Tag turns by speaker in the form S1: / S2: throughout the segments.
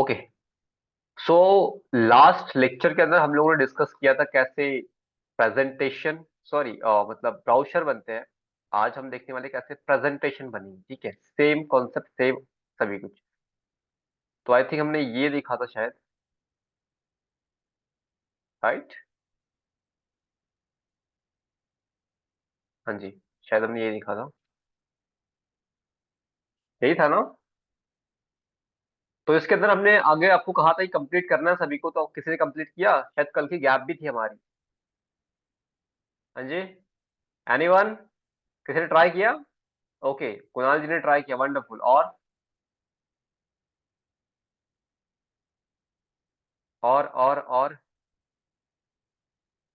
S1: Okay. So last lecture के अंदर हम लोगों ने डिस्कस किया था कैसे प्रेजेंटेशन, सॉरी मतलब ब्राउशर बनते हैं। आज हम देखने वाले कैसे प्रेजेंटेशन बनेगी। ठीक है, सेम कॉन्सेप्ट, सेम सभी कुछ। तो आई थिंक हमने ये देखा था शायद, राइट? हाँ जी, शायद हमने ये देखा था, यही था ना? तो इसके अंदर हमने आगे आपको कहा था कि कंप्लीट करना है सभी को, तो किसी ने कंप्लीट किया? शायद कल की गैप भी थी हमारी। हाँ जी, एनीवन? किसी ने ट्राई किया? ओके, कुणाल जी ने ट्राई किया, वंडरफुल। और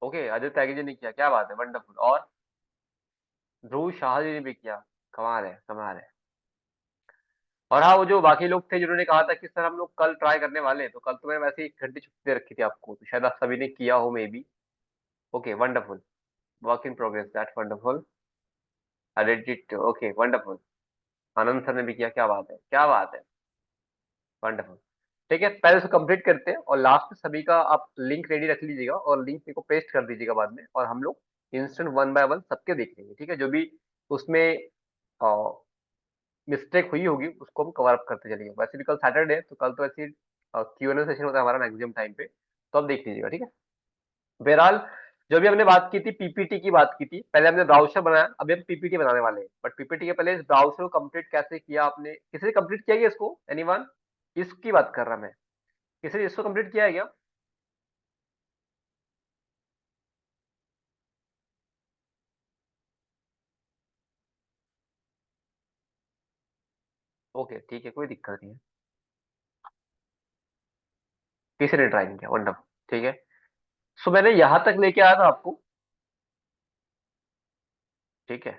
S1: ओके, अजय त्यागी जी ने किया, क्या बात है, वंडरफुल। और ध्रुव शाह जी ने भी किया, कमाल है, कमाल है। और हाँ, वो जो बाकी लोग थे जिन्होंने कहा था कि सर हम लोग कल ट्राई करने वाले हैं, तो कल तो मैंने वैसे ही 1 घंटे छुट्टी दे रखी थी आपको, तो शायद आप सभी ने किया हो may be. Okay, wonderful. Work in progress, that wonderful. I did it, okay wonderful. Anand sir ने भी किया, क्या बात है, क्या बात है, वंडरफुल। ठीक है, पहले उसको कंप्लीट करते हैं और लास्ट में सभी का आप लिंक रेडी रख लीजिएगा और लिंक मेरे को पेस्ट कर दीजिएगा बाद में, और हम लोग इंस्टेंट वन बाय वन सबके देख लेंगे। ठीक है, जो भी उसमें मिस्टेक हुई होगी उसको हम कवर अप करते चलेंगे। वैसे भी कल सैटरडे है, तो कल तो ऐसे Q&A सेशन होता है हमारा मैक्सिमम टाइम पे, तो आप देख लीजिएगा। ठीक है, बहरहाल जो भी हमने बात की थी, पीपीटी की बात की थी। पहले हमने ब्राउजर बनाया, अभी हम पीपीटी बनाने वाले हैं। बट पीपीटी के पहले इस ब्राउजर को कंप्लीट कैसे किया आपने, किसी ने कंप्लीट किया है इसको? एनीवन? इसकी बात कर रहा मैं, किसी ने इसको कंप्लीट किया है क्या? ओके ठीक है, कोई दिक्कत नहीं है। किसी ने ट्राई नहीं किया, वंडरफुल। ठीक है, सो मैंने यहां तक लेके आया था आपको। ठीक है,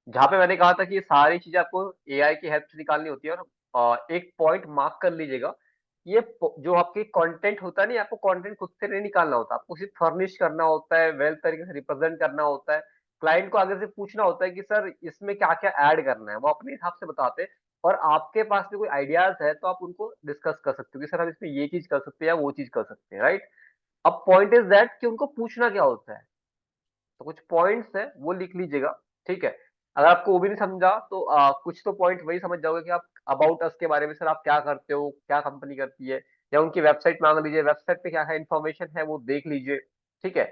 S1: जहाँ पे मैंने कहा था कि ये सारी चीजें आपको एआई की हेल्प से निकालनी होती है। और एक पॉइंट मार्क कर लीजिएगा, ये जो आपके कंटेंट होता है नहीं, आपको कंटेंट खुद से नहीं निकालना होता, आपको सिर्फ फर्निश करना होता है, वेल तरीके से रिप्रेजेंट करना होता है। क्लाइंट को आगे से पूछना होता है कि सर इसमें क्या क्या ऐड करना है, वो अपने हिसाब से बताते हैं। और आपके पास भी कोई आइडियाज है तो आप उनको डिस्कस कर सकते हो कि सर हम इसमें ये चीज कर सकते हैं या वो चीज कर सकते हैं, राइट? अब पॉइंट इज दैट कि उनको पूछना क्या होता है। तो कुछ पॉइंट्स है वो लिख लीजिएगा। ठीक है, अगर आपको वो भी नहीं समझा तो कुछ तो पॉइंट वही समझ जाओगे कि आप अबाउट अस के बारे में, सर आप क्या करते हो, क्या कंपनी करती है, या उनकी वेबसाइट मांग लीजिए, वेबसाइट पे क्या है इन्फॉर्मेशन है वो देख लीजिए। ठीक है,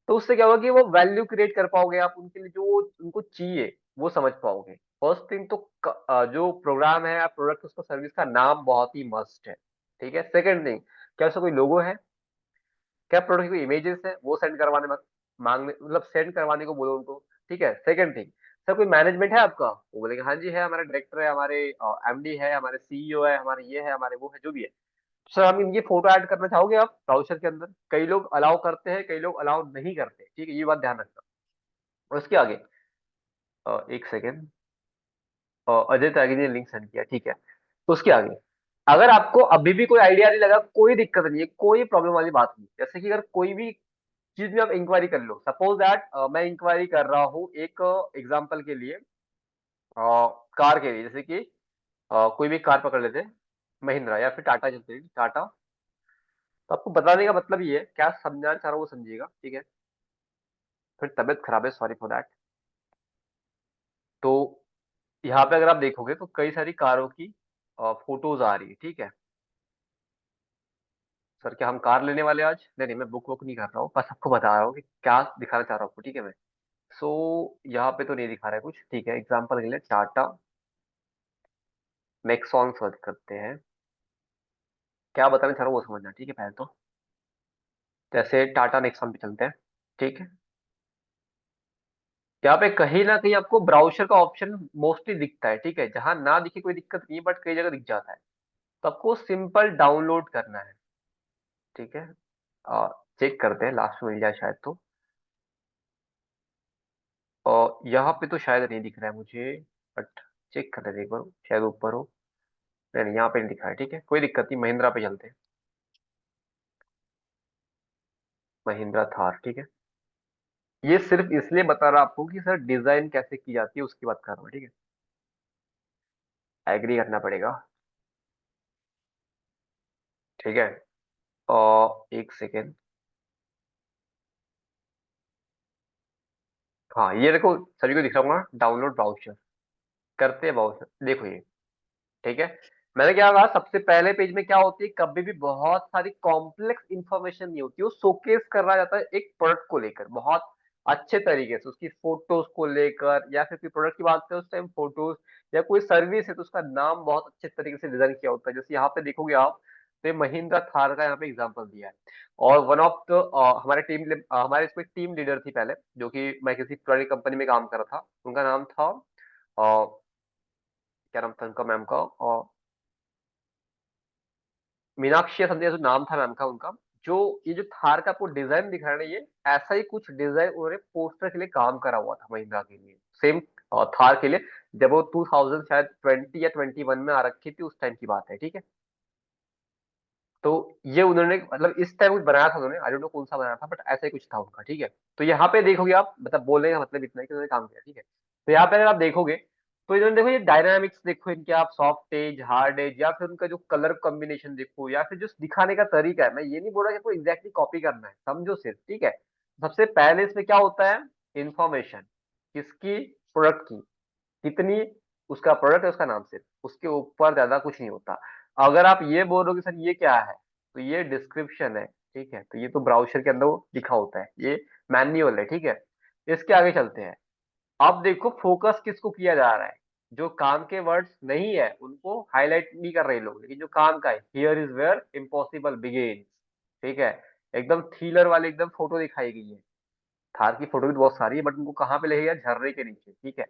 S1: तो उससे क्या होगा कि वो वैल्यू क्रिएट कर पाओगे, आप उनके लिए जो उनको चाहिए वो समझ पाओगे। फर्स्ट थिंग तो जो प्रोग्राम है या प्रोडक्ट उसका सर्विस का नाम बहुत ही मस्ट है। ठीक है, सेकंड थिंग, क्या उसका कोई लोगो है, क्या प्रोडक्ट की इमेजेस है, वो सेंड करवाने मत, मांगने मतलब सेंड करवाने को बोलो उनको। ठीक है, सेकंड थिंग, सर कोई मैनेजमेंट है आपका? वो बोलेंगे हाँ जी है, हमारा डायरेक्टर है, हमारे एमडी है, हमारे सीईओ है, हमारे ये है, हमारे वो है, जो भी है। सर हम इनकी फोटो ऐड करना चाहोगे आप ब्राउजर के अंदर? कई लोग अलाउ करते हैं, कई लोग अलाउ नहीं करते। ठीक है, ये बात ध्यान रखना। और उसके आगे एक सेकेंड, अजय त्यागी ने लिंक सेंड किया, ठीक है। तो उसके आगे, अगर आपको अभी भी कोई आइडिया नहीं लगा, कोई दिक्कत नहीं है, कोई प्रॉब्लम वाली बात नहीं। जैसे कि अगर कोई भी चीज में आप इंक्वायरी कर लो, सपोज दैट मैं इंक्वायरी कर रहा हूँ एक एग्जांपल के लिए, कार के लिए, जैसे कि कोई भी कार पकड़ लेते हैं, महिंद्रा या फिर टाटा, चलते हैं टाटा। तो आपको बताने का मतलब ये है, क्या समझाना चाह रहा हूँ वो समझिएगा। ठीक है, फिर तबियत खराब है, सॉरी फॉर दैट। तो यहाँ पे अगर आप देखोगे तो कई सारी कारों की फोटोज आ रही है। ठीक है, सर क्या हम कार लेने वाले हैं आज? नहीं नहीं, मैं बुक वुक नहीं कर रहा हूँ, बस आपको बता रहा हूँ कि क्या दिखाना चाह रहा हूँ आपको। ठीक है, मैं सो यहाँ पे तो नहीं दिखा रहा है कुछ। ठीक है, एग्जाम्पल के लिए टाटा नेक्सॉन सर्च करते हैं, क्या बताना चाह रहा हूँ वो समझना। ठीक है, पहले तो जैसे टाटा नेक्सॉन पे चलते हैं। ठीक है, यहाँ पे कहीं ना कहीं आपको ब्राउजर का ऑप्शन मोस्टली दिखता है। ठीक है, जहां ना दिखे कोई दिक्कत नहीं है, बट कई जगह दिख जाता है। तो आपको सिंपल डाउनलोड करना है। ठीक है, चेक करते हैं लास्ट में मिल जाए शायद तो। और यहाँ पे तो शायद नहीं दिख रहा है मुझे, बट चेक कर लेते हैं एक बार, शायद ऊपर हो। नहीं नहीं, यहाँ पे नहीं दिख रहा है। ठीक है, कोई दिक्कत नहीं, महिंद्रा पे चलते हैं। महिंद्रा थार, ठीक है। ये सिर्फ इसलिए बता रहा आपको कि सर डिजाइन कैसे की जाती है उसकी बात कर रहा हूँ। ठीक है, एग्री करना पड़ेगा। ठीक है। और एक सेकेंड। हाँ, ये देखो सभी को दिख रहा होगा, डाउनलोड ब्राउज़र, करते हैं ब्राउज़र, देखो ये, ठीक है। मैंने क्या कहा, सबसे पहले पेज में क्या होती है, कभी भी बहुत सारी कॉम्प्लेक्स इंफॉर्मेशन नहीं होती, वो शोकेस करा जाता है एक प्रोडक्ट को लेकर बहुत अच्छे तरीके से, उसकी फोटोज को लेकर, या फिर कोई प्रोडक्ट की बात करें उस टाइम फोटोज, या कोई सर्विस है तो उसका नाम बहुत अच्छे तरीके से डिजाइन किया होता है। जैसे यहाँ पे देखोगे आप, तो ये महिंद्रा थार का यहाँ पे एग्जांपल दिया है। और वन ऑफ द हमारे हमारे इसमें टीम लीडर थी पहले, जो कि मैं किसी पुरानी कंपनी में काम कर रहा था, उनका नाम था क्या नाम था उनका, मैम का, मीनाक्षी समथिंग जो नाम था मैम का उनका। जो ये जो थार का आपको डिजाइन दिख रहा है ना, ये ऐसा ही कुछ डिजाइन उन्होंने पोस्टर के लिए काम करा हुआ था महिंद्रा के लिए, सेम थार के लिए, जब वो 2000 शायद 20 या 21 में आ रखी थी, उस टाइम की बात है, ठीक है। तो ये उन्होंने मतलब इस टाइम कुछ बनाया था उन्होंने, आई डोंट नो कौन सा बनाया था, बट ऐसा ही कुछ था उनका, ठीक है। तो यहाँ पे देखोगे आप, मतलब बोलने का मतलब इतना है कि उन्होंने काम किया, ठीक है। तो यहाँ पे अगर आप देखोगे, तो इन्होंने देखो ये डायनामिक्स देखो इनके, आप सॉफ्ट एज, हार्ड एज, या फिर उनका जो कलर कॉम्बिनेशन देखो, या फिर जो दिखाने का तरीका है, मैं ये नहीं बोल रहा कि आपको एग्जैक्टली कॉपी करना है, समझो सिर्फ, ठीक है। सबसे पहले इसमें क्या होता है, इंफॉर्मेशन किसकी, प्रोडक्ट की, कितनी, उसका प्रोडक्ट है, उसका नाम, सिर्फ उसके ऊपर ज्यादा कुछ नहीं होता। अगर आप ये बोलोगे सर ये क्या है, तो ये डिस्क्रिप्शन है, ठीक है। तो ये तो ब्राउज़र के अंदर वो लिखा होता है, ये मैन्युअल है, ठीक है। इसके आगे चलते हैं। अब देखो फोकस किसको किया जा रहा है, जो काम के वर्ड्स नहीं है उनको हाईलाइट नहीं कर रहे लोग, लेकिन जो काम का है, here is where impossible begins, ठीक है। एकदम थ्रिलर वाली एकदम फोटो दिखाई गई है। थार की फोटो भी तो बहुत सारी है, बट उनको कहाँ पे लगेगा, झर्रे के नीचे, ठीक है।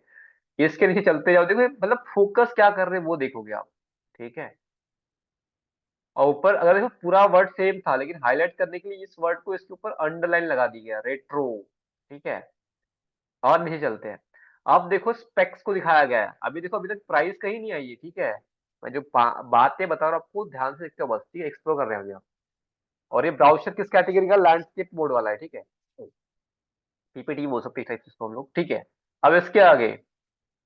S1: इसके नीचे चलते जाओ, देखो मतलब फोकस क्या कर रहे हैं वो देखोगे आप, ठीक है। और ऊपर अगर देखो पूरा वर्ड सेम था, लेकिन हाईलाइट करने के लिए इस वर्ड को इसके ऊपर अंडरलाइन लगा दी गया, रेट्रो, ठीक है। और नीचे चलते हैं। अब देखो स्पेक्स को दिखाया गया है, अभी देखो अभी तक प्राइस कहीं नहीं आई है, ठीक है। मैं जो बातें बता रहा हूँ आपको ध्यान से देखते हो बस, ठीक है, एक्सप्लोर कर रहे हैं अभी आप। और ये ब्राउज़र किस कैटेगरी का, लैंडस्केप मोड वाला है, ठीक है। पीपीटी बोल सकते हैं टाइप इसको हम लोग, ठीक है। अब इसके आगे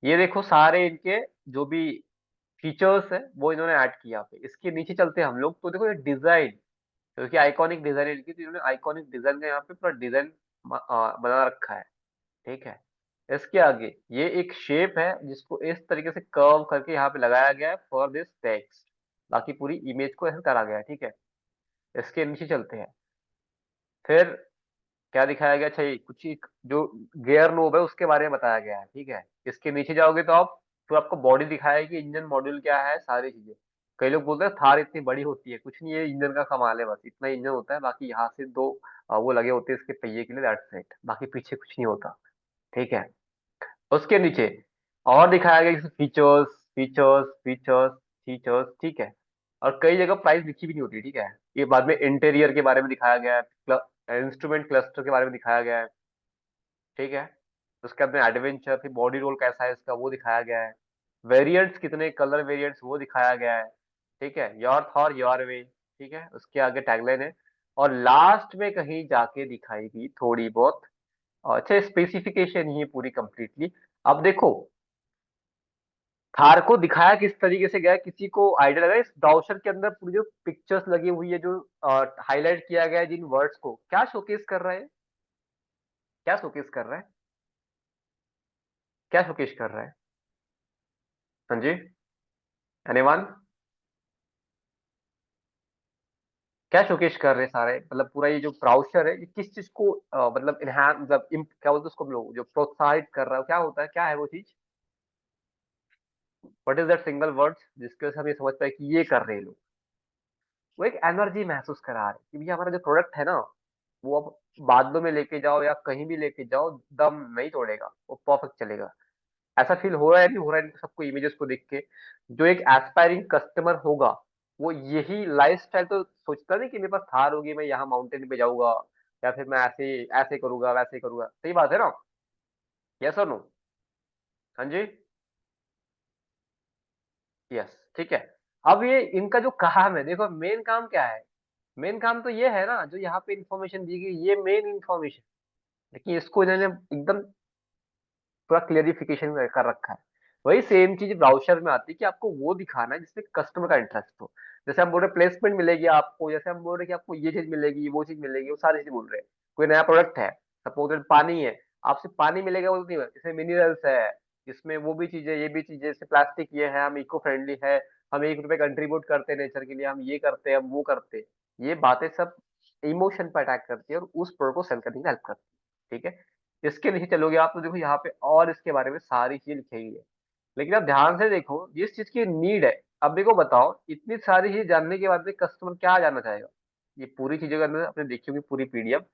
S1: ये देखो सारे इनके जो भी फीचर्स है वो इन्होंने ऐड किया पे। इसके नीचे चलते हैं हम लोग, तो देखो ये डिजाइन, क्योंकि आइकॉनिक डिजाइन इनकी, तो इन्होंने आइकॉनिक डिजाइन का यहाँ पे पूरा डिजाइन बना रखा है, ठीक है। इसके आगे ये एक शेप है जिसको इस तरीके से कर्व करके यहाँ पे लगाया गया है फॉर दिस टेक्स्ट, बाकी पूरी इमेज को ऐसे करा गया है, ठीक है। इसके नीचे चलते हैं। फिर क्या दिखाया गया, अच्छा ये कुछ एक जो गियर नोब है उसके बारे में बताया गया है, ठीक है। इसके नीचे जाओगे तो आप, तो आपको बॉडी दिखाया है कि इंजन मॉड्यूल क्या है, सारी चीजें। कई लोग बोलते हैं थार इतनी बड़ी होती है, कुछ नहीं, ये इंजन का कमाल है, बस इतना इंजन होता है, बाकी यहाँ से दो वो लगे होते हैं इसके पहिए के लिए, दैट्स इट, बाकी पीछे कुछ नहीं होता, ठीक है। उसके नीचे और दिखाया गया जैसे फीचर्स, फीचर्स, फीचर्स, ठीक है। और कई जगह प्राइस लिखी भी नहीं होती, ठीक है। ये बाद में इंटीरियर के बारे में दिखाया गया है, इंस्ट्रूमेंट क्लस्टर के बारे में दिखाया गया है, ठीक है। उसके बाद में एडवेंचर, फिर बॉडी रोल कैसा है इसका वो दिखाया गया है, वेरिएंट्स कितने कलर वेरिएंट्स वो दिखाया गया है, ठीक है। योर थॉर योर वे, ठीक है। उसके आगे टैगलाइन है। और लास्ट में कहीं जाके दिखाई गई थोड़ी बहुत, अच्छा स्पेसिफिकेशन ही है पूरी कंप्लीटली। अब देखो थार को दिखाया किस तरीके से गया है, किसी को आइडिया लगा इस ब्राउज़र के अंदर पूरी जो पिक्चर्स लगी हुई है, जो हाईलाइट किया गया है जिन वर्ड्स को, क्या शोकेस कर रहा है, क्या शोकेस कर रहा है, क्या शोकेस कर रहा है, हाँ जी, एनीवन, क्या शोकेस कर रहे हैं सारे, मतलब पूरा ये जो ब्राउज़र है ये किस चीज को मतलब इनहांस, मतलब क्या बोलते हैं उसको हम लोग, जो प्रोत्साहित कर रहा है, क्या होता है, क्या है वो चीज, what is that single word जिसके वजह से हम ये समझ पाए कि ये कर रहे हैं लोग, वो एक एनर्जी महसूस करा रहे हैं कि भैया हमारा जो प्रोडक्ट है ना, वो अब बादलों में लेके जाओ या कहीं भी लेके जाओ, दम नहीं तोड़ेगा, वो परफेक्ट चलेगा। ऐसा फील हो रहा है, नहीं हो रहा है इनको सबको इमेजेस को देख के, जो एक एस्पायरिंग कस्टमर होगा वो यही लाइफस्टाइल तो सोचता नहीं कि मेरे पास थार होगी, मैं यहाँ माउंटेन पे जाऊंगा, या फिर मैं ऐसे ऐसे करूंगा वैसे करूंगा, सही बात है ना, यस और नो, हाँ जी, यस, ठीक है। अब ये इनका जो काम है, देखो मेन काम क्या है, मेन काम तो ये है ना, जो यहाँ पे इंफॉर्मेशन दी गई ये मेन इंफॉर्मेशन, लेकिन इसको इन्होंने एकदम पूरा क्लियरिफिकेशन कर रखा है। वही सेम चीज ब्राउजर में आती है कि आपको वो दिखाना है जिसमें कस्टमर का इंटरेस्ट हो। जैसे हम बोल रहे प्लेसमेंट मिलेगी आपको, जैसे हम बोल रहे कि आपको ये चीज मिलेगी, वो चीज मिलेगी, वो सारी चीज बोल रहे हैं। कोई नया प्रोडक्ट है, सपोज पानी है, आपसे पानी मिलेगा वो नहीं, इसमें मिनरल्स है, इसमें वो भी चीजें, ये भी चीजें, जैसे प्लास्टिक ये है, हम इको फ्रेंडली है, हम 1 रुपए कंट्रीब्यूट करते हैं नेचर के लिए, हम ये करते हैं, हम वो करते हैं। ये बातें सब इमोशन पर अटैक करती है और उस प्रोडक्ट को सेल करने में हेल्प करती है। ठीक है, इसके नीचे चलोगे आप तो देखो यहाँ पे और इसके बारे में सारी चीजें लिखी हुई है। लेकिन आप ध्यान से देखो, जिस चीज की नीड है, अब मेरे को बताओ इतनी सारी चीज जानने के बाद में कस्टमर क्या जानना चाहेगा। ये पूरी चीजें अगर आपने देखी होगी पूरी पीडीएफ,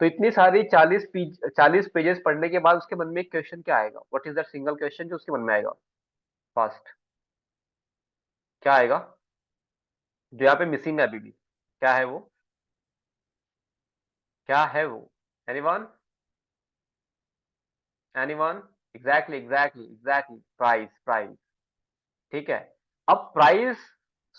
S1: तो इतनी सारी 40 पेजेस पढ़ने के बाद उसके मन में एक क्वेश्चन क्या आएगा, what is that single question जो उसके मन में आएगा फास्ट, क्या आएगा जो यहाँ पे मिसिंग है अभी भी, क्या है वो, क्या है वो, anyone, anyone, exactly exactly exactly, price price. ठीक है, अब प्राइस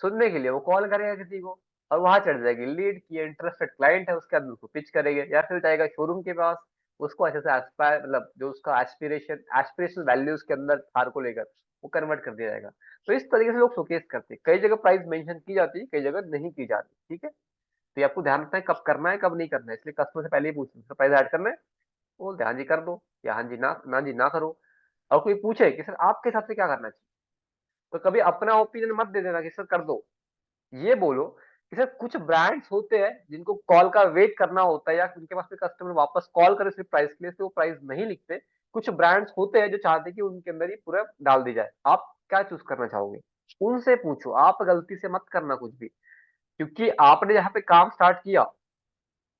S1: सुनने के लिए वो कॉल करेगा किसी को, और वहां चढ़ जाएगी लीड की इंटरेस्टेड क्लाइंट है, उसके बाद उसको पिच करेंगे, या फिर जाएगा शोरूम के पास, उसको अच्छे से एस्पायर, मतलब जो उसका एस्पिरेशनल वैल्यूज के अंदर थार को लेकर वो कन्वर्ट कर दिया जाएगा। तो इस तरीके से लोग शोकेस करते हैं, कई जगह प्राइस मेंशन की जाती है, कई जगह नहीं की जाती। ठीक है, तो ये आपको ध्यान रखना है कब करना है कब नहीं करना है, इसलिए कस्टमर से पहले ही पूछना प्राइस ऐड करना है, बोलते हैं हाँ जी कर दो, या हाँ जी ना जी ना करो। और कोई पूछे कि सर आपके हिसाब से क्या करना चाहिए, तो कभी अपना ओपिनियन मत दे देना कि सर कर दो, ये बोलो कि सर कुछ ब्रांड्स होते हैं जिनको कॉल का वेट करना होता है, या उनके पास में कस्टमर वापस कॉल करे सिर्फ प्राइस के लिए, तो वो प्राइस नहीं लिखते। कुछ ब्रांड्स होते हैं जो चाहते हैं कि उनके अंदर ही पूरा डाल दी जाए, आप क्या चूज करना चाहोगे, उनसे पूछो, आप गलती से मत करना कुछ भी, क्योंकि आपने जहाँ पे काम स्टार्ट किया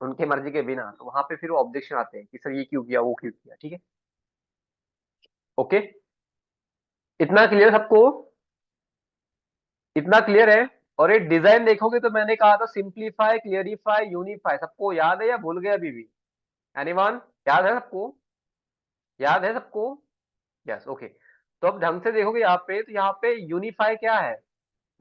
S1: उनके मर्जी के बिना, तो वहां पे फिर वो ऑब्जेक्शन आते हैं कि सर ये क्यों किया वो क्यों किया। ठीक है, ओके, इतना क्लियर सबको, इतना क्लियर है। और ये डिजाइन देखोगे तो मैंने कहा था सिंप्लीफाई, क्लियरिफाई, यूनिफाई, सबको याद है या भूल गए अभी भी, एनीवन, याद है सबको, याद है सबको, यस ओके। तो अब ढंग से देखोगे यहाँ पे, तो यहाँ पे यूनिफाई क्या है,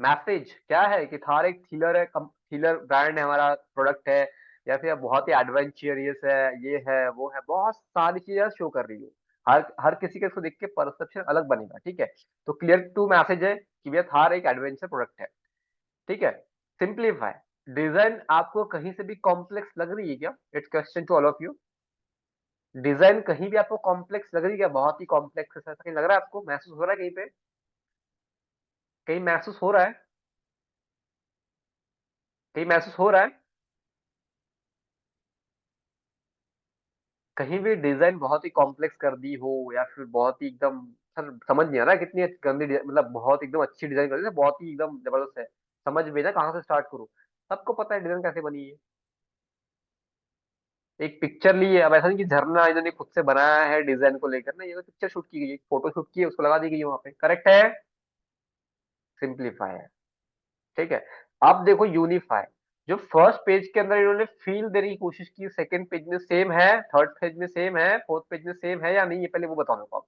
S1: मैसेज क्या है कि थार एक थ्रिलर है, थ्रिलर ब्रांड है, हमारा प्रोडक्ट है, या फिर बहुत ही एडवेंचरियस है, ये है वो है, बहुत सारी चीजें शो कर रही है। हर हर किसी के इसको देख के परसेप्शन अलग बनेगा। ठीक है, तो क्लियर टू मैसेज है कि भैया थार एक एडवेंचर प्रोडक्ट है। ठीक है, सिंप्लीफाई, डिजाइन आपको कहीं से भी कॉम्प्लेक्स लग रही है क्या, it's question to all of you, design कहीं भी आपको कॉम्प्लेक्स लग रही है क्या, बहुत ही कॉम्प्लेक्स है, ऐसा कहीं लग रहा है आपको, महसूस हो रहा है कहीं पे, कहीं महसूस हो रहा है, कहीं महसूस हो रहा है, कहीं भी डिजाइन बहुत ही कॉम्प्लेक्स कर दी हो, या फिर बहुत ही एकदम, सर समझ नहीं आ रहा है कितनी गंदी मतलब बहुत एकदम अच्छी डिजाइन कर दी है, बहुत ही एकदम जबरदस्त है, समझ में ना कहाँ से स्टार्ट करूँ, सबको पता है डिजाइन कैसे बनी है। एक पिक्चर ली है, अब ऐसा नहीं कि झरना इन्होंने खुद से बनाया है डिजाइन को लेकर ना, ये तो पिक्चर शूट की गई है, फोटो शूट की है, उसको लगा दी गई है वहां पे, करेक्ट है, सिंप्लीफाई है। ठीक है, अब देखो यूनिफाई, जो फर्स्ट पेज के अंदर इन्होंने फील देने की कोशिश की, सेकंड पेज में सेम है, थर्ड पेज में सेम है, फोर्थ पेज में सेम है या नहीं, ये पहले वो बताओ मेरे को आप।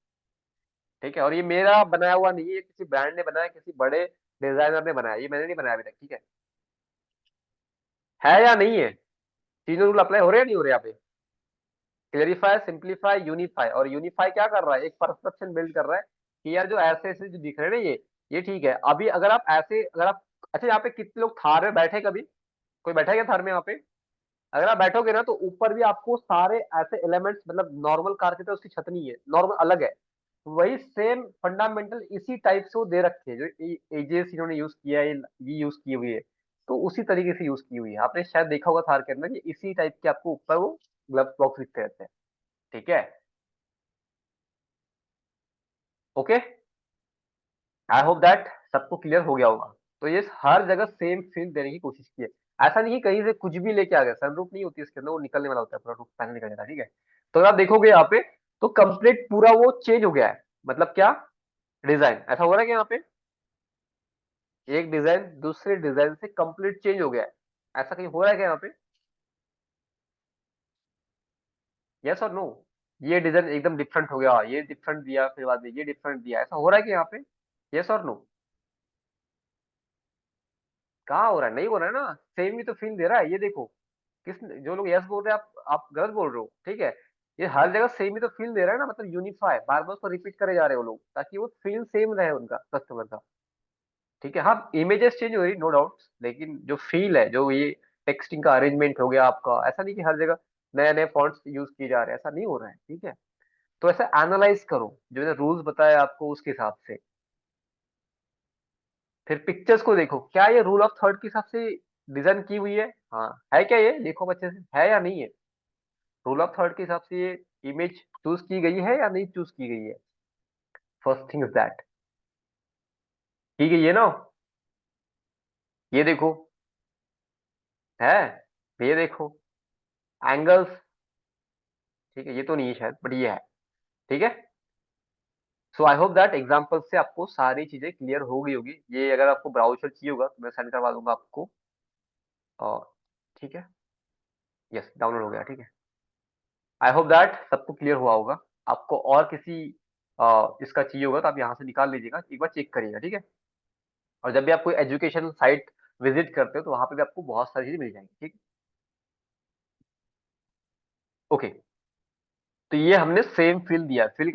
S1: ठीक है, और ये मेरा बनाया हुआ नहीं है, ये किसी ब्रांड ने बनाया, किसी बड़े डिजाइनर ने बनाया, ये मैंने नहीं बनाया अभी तक। ठीक है या नहीं है, तीनों रूल अप्लाई हो रहे हैं नहीं हो रहे यहाँ पे, क्लेरिफाई, सिंप्लीफाई, यूनिफाई। और यूनिफाई क्या कर रहा है, एक परसेप्शन बिल्ड कर रहा है कि यार जो ऐसे ऐसे जो दिख रहे हैं ना ये ठीक है। अभी अगर आप ऐसे, अगर आप, अच्छा यहाँ पे कितने लोग थार में बैठे, कभी कोई बैठा है क्या थार में यहाँ पे, अगर आप बैठोगे ना तो ऊपर भी आपको सारे ऐसे एलिमेंट्स, मतलब नॉर्मल कार की तरह उसकी छत नहीं है, नॉर्मल अलग है, वही सेम फंडामेंटल इसी टाइप से वो दे रखे हैं, जो एजेस इन्होंने यूज किया है, ये यूज की हुई है, तो उसी तरीके से यूज की हुई है, आपने शायद देखा होगा थार के अंदर कि इसी टाइप के आपको ऊपर वो ग्लव बॉक्स दिखते रहते हैं। ठीक है, ओके, आई होप दैट सबको क्लियर हो गया होगा। तो ये हर जगह सेम फील देने की कोशिश की है, ऐसा नहीं कि कहीं से कुछ भी लेके आ गया, सनरूफ नहीं होती इसके अंदर, वो निकलने वाला होता है, पूरा रूफ पैनल निकल जाता है। ठीक है, तो अगर आप देखोगे यहाँ पे, तो कंप्लीट पूरा वो चेंज हो गया है, मतलब क्या, डिजाइन ऐसा हो रहा है कि यहाँ पे एक डिजाइन दूसरे डिजाइन से कंप्लीट चेंज हो गया है, ऐसा कहीं हो रहा है क्या यहाँ पे, यस और नो, ये डिजाइन एकदम डिफरेंट हो गया, ये डिफरेंट दिया, फिर बाद में ये डिफरेंट दिया, ऐसा हो रहा है कि यहाँ पे, यस और नो, कहाँ हो रहा है, नहीं हो रहा है ना, सेम ही तो फील दे रहा है, ये देखो, किस जो लोग यस बोल रहे हैं आप गलत बोल रहे हो। ठीक है, ये हर जगह सेम ही तो फील दे रहा है ना, मतलब यूनिफाई, बार बार उसको रिपीट करे जा रहे हो लोग, ताकि वो फील सेम रहे उनका कस्टमर का। ठीक है, हाँ इमेजेस चेंज हो रही नो डाउट, लेकिन जो फील है, जो ये टेक्सटिंग का अरेंजमेंट हो गया आपका, ऐसा नहीं कि हर जगह नए नए फॉन्ट्स यूज किए जा रहे हैं, ऐसा नहीं हो रहा है। ठीक है, तो ऐसा एनालाइज करो जो मैंने रूल्स बताया आपको उसके हिसाब से। फिर पिक्चर्स को देखो, क्या ये रूल ऑफ थर्ड के हिसाब से डिजाइन की हुई है, हाँ है क्या, ये देखो अच्छे से है या नहीं है, रूल ऑफ थर्ड के हिसाब से ये इमेज चूज की गई है या नहीं चूज की गई है। फर्स्ट थिंग इज दैट, की गई है ना, ये देखो है, ये देखो एंगल्स, ठीक है, ये तो नहीं है शायद बट ये है। ठीक है, सो आई होप दैट एग्जाम्पल से आपको सारी चीजें क्लियर हो गई होगी। ये अगर आपको ब्राउजर चाहिए होगा तो मैं सेंड करवा दूंगा आपको। और ठीक है, यस डाउनलोड हो गया। ठीक है, आई होप दैट सबको क्लियर हुआ होगा। आपको और किसी इसका चाहिए होगा तो आप यहाँ से निकाल लीजिएगा, एक बार चेक करिएगा। ठीक है, और जब भी आप कोई एजुकेशन साइट विजिट करते हो तो वहां पे भी आपको बहुत सारी चीजें मिल जाएंगी। ठीक, ओके, तो ये हमने सेम फील दिया। फील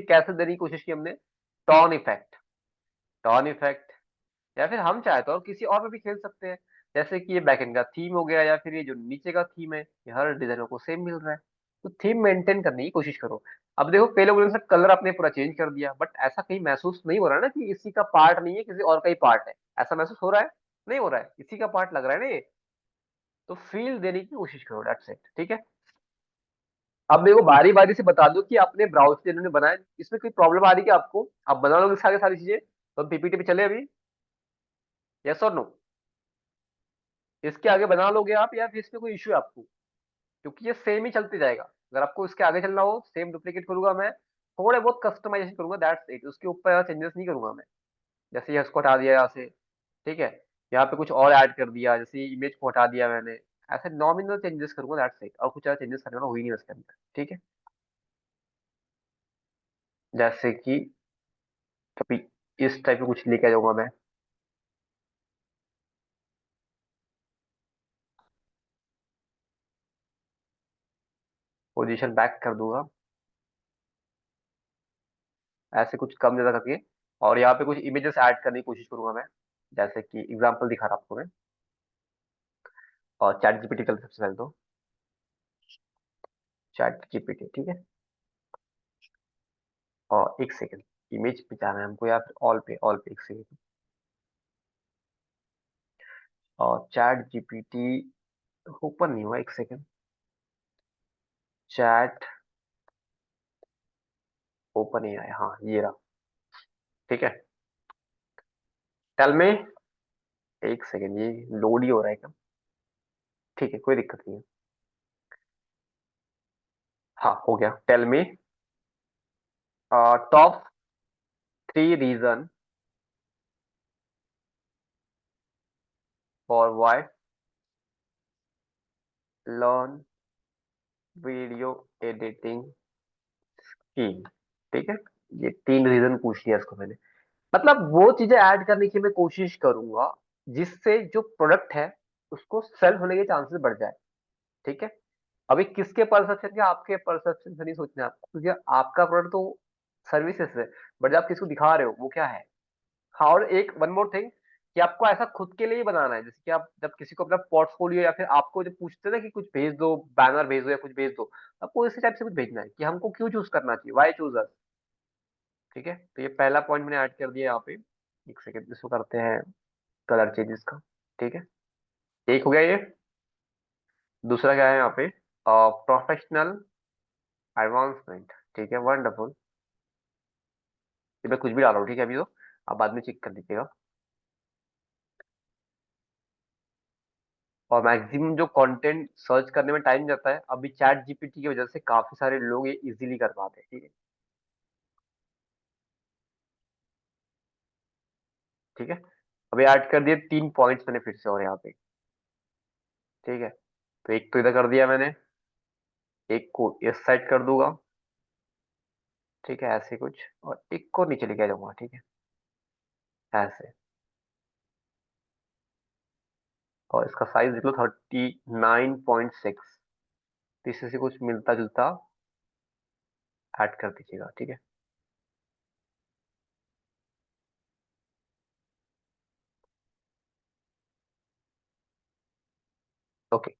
S1: कैसे देने की कोशिश की हमने, टॉन इफेक्ट, टॉन इफेक्ट, या फिर हम चाहे तो और किसी और में भी खेल सकते हैं। जैसे कि ये बैकएंड का थीम हो गया, या फिर ये जो नीचे का थीम है, ये हर डिजाइनर को सेम मिल रहा है, तो थीम मेंटेन करने की कोशिश करो। अब देखो पहले बोले से कलर आपने पूरा चेंज कर दिया, बट ऐसा कहीं महसूस नहीं हो रहा है ना कि इसी का पार्ट नहीं है, किसी और का ही पार्ट है, ऐसा महसूस हो रहा है, नहीं हो रहा है, इसी का पार्ट लग रहा है ना ये। तो फील देने की कोशिश करो, दैट्स इट। ठीक है, अब मेरे को बारी बारी से बता दो कि आपने ब्राउजर जिन्होंने बनाया इसमें कोई प्रॉब्लम आ रही है क्या आपको, आप बना लोगे सारी सारी चीजें, तो हम पीपीटी पे चले अभी, यस और नो, इसके आगे बना लोगे आप, या फिर इसमें कोई इश्यू है आपको, क्योंकि ये सेम ही चलते जाएगा। अगर आपको इसके आगे चलना हो सेम डुप्लीकेट करूंगा मैं, थोड़े बहुत कस्टमाइजेशन करूंगा, दैट्स इट, उसके ऊपर चेंजेस नहीं करूंगा मैं। जैसे ये इसको हटा दिया यहाँ से, ठीक है, यहाँ पे कुछ और ऐड कर दिया, जैसे इमेज को हटा दिया मैंने, ऐसे नॉमिनल चेंजेस करूंगा, दैट्स इट, और कुछ ज्यादा चेंजेस करने वाला हुई नहीं उसके अंदर। ठीक है, जैसे कि कभी इस टाइप का कुछ लेके आ जाऊंगा मैं, पोजीशन बैक कर दूंगा, ऐसे कुछ कम ज्यादा करके, और यहाँ पे कुछ इमेजेस ऐड करने की कोशिश करूंगा मैं। जैसे कि एग्जांपल दिखा रहा आपको मैं, और चैट जीपीटी कर सबसे पहले तो, चैट जीपीटी, ठीक है, और एक सेकंड, इमेज पे जाना है हमको, या फिर ऑल पे, एक सेकंड, और चैट जीपीटी ओपन नहीं हुआ, एक सेकंड, चैट ओपन नहीं आया, हाँ ये रहा। ठीक है, टेल में, एक सेकंड, ये लोड ही हो रहा है क्या, ठीक है कोई दिक्कत नहीं है, हाँ हो गया, टेल में top 3 reason for why learn video editing की। ठीक है, ये 3 रीजन पूछ लिया इसको मैंने, मतलब वो चीजें ऐड करने की मैं कोशिश करूंगा जिससे जो प्रोडक्ट है उसको सेल होने के चांसेस बढ़ जाए। ठीक है, अभी किसके परसेप्शन के, आपके परसेप्शन से नहीं सोचना है आपको, क्योंकि आपका प्रोडक्ट तो सर्विसेज है, बट जब आप किसको दिखा रहे हो वो क्या है। हाँ, और एक वन मोर थिंग, कि आपको ऐसा खुद के लिए ही बनाना है, जैसे कि आप जब किसी को अपना पोर्टफोलियो, या फिर आपको जब पूछते हैं ना कि कुछ भेज दो, बैनर भेज दो या कुछ भेज दो, आपको इसी टाइप से कुछ भेजना है कि हमको क्यों चूज करना चाहिए, वाई चूज अस। ठीक है, तो ये पहला पॉइंट मैंने ऐड कर दिया यहाँ पे। एक सेकंड, इसको करते हैं कलर चेंजेस का। ठीक है, एक हो गया ये, दूसरा क्या है यहाँ पे, प्रोफेशनल एडवांसमेंट। ठीक है, वंडरफुल, ये मैं कुछ भी डाल रहा हूँ, ठीक है, अभी तो आप बाद में चेक कर लीजिएगा। और मैक्सिमम जो कंटेंट सर्च करने में टाइम जाता है, अभी चैट जीपीटी की वजह से काफी सारे लोग ये इजीली कर पाते हैं। ठीक है, ठीक है, अभी ऐड कर दिए 3 पॉइंट्स मैंने फिर से और यहाँ पे। ठीक है, तो एक तो इधर कर दिया मैंने, एक को इस साइड कर दूंगा, ठीक है, ऐसे कुछ, और एक को नीचे लेके आ जाऊंगा। ठीक है, ऐसे, और इसका साइज देख लो 39.6, इसी से कुछ मिलता जुलता ऐड कर दीजिएगा, ठीक है। ओके।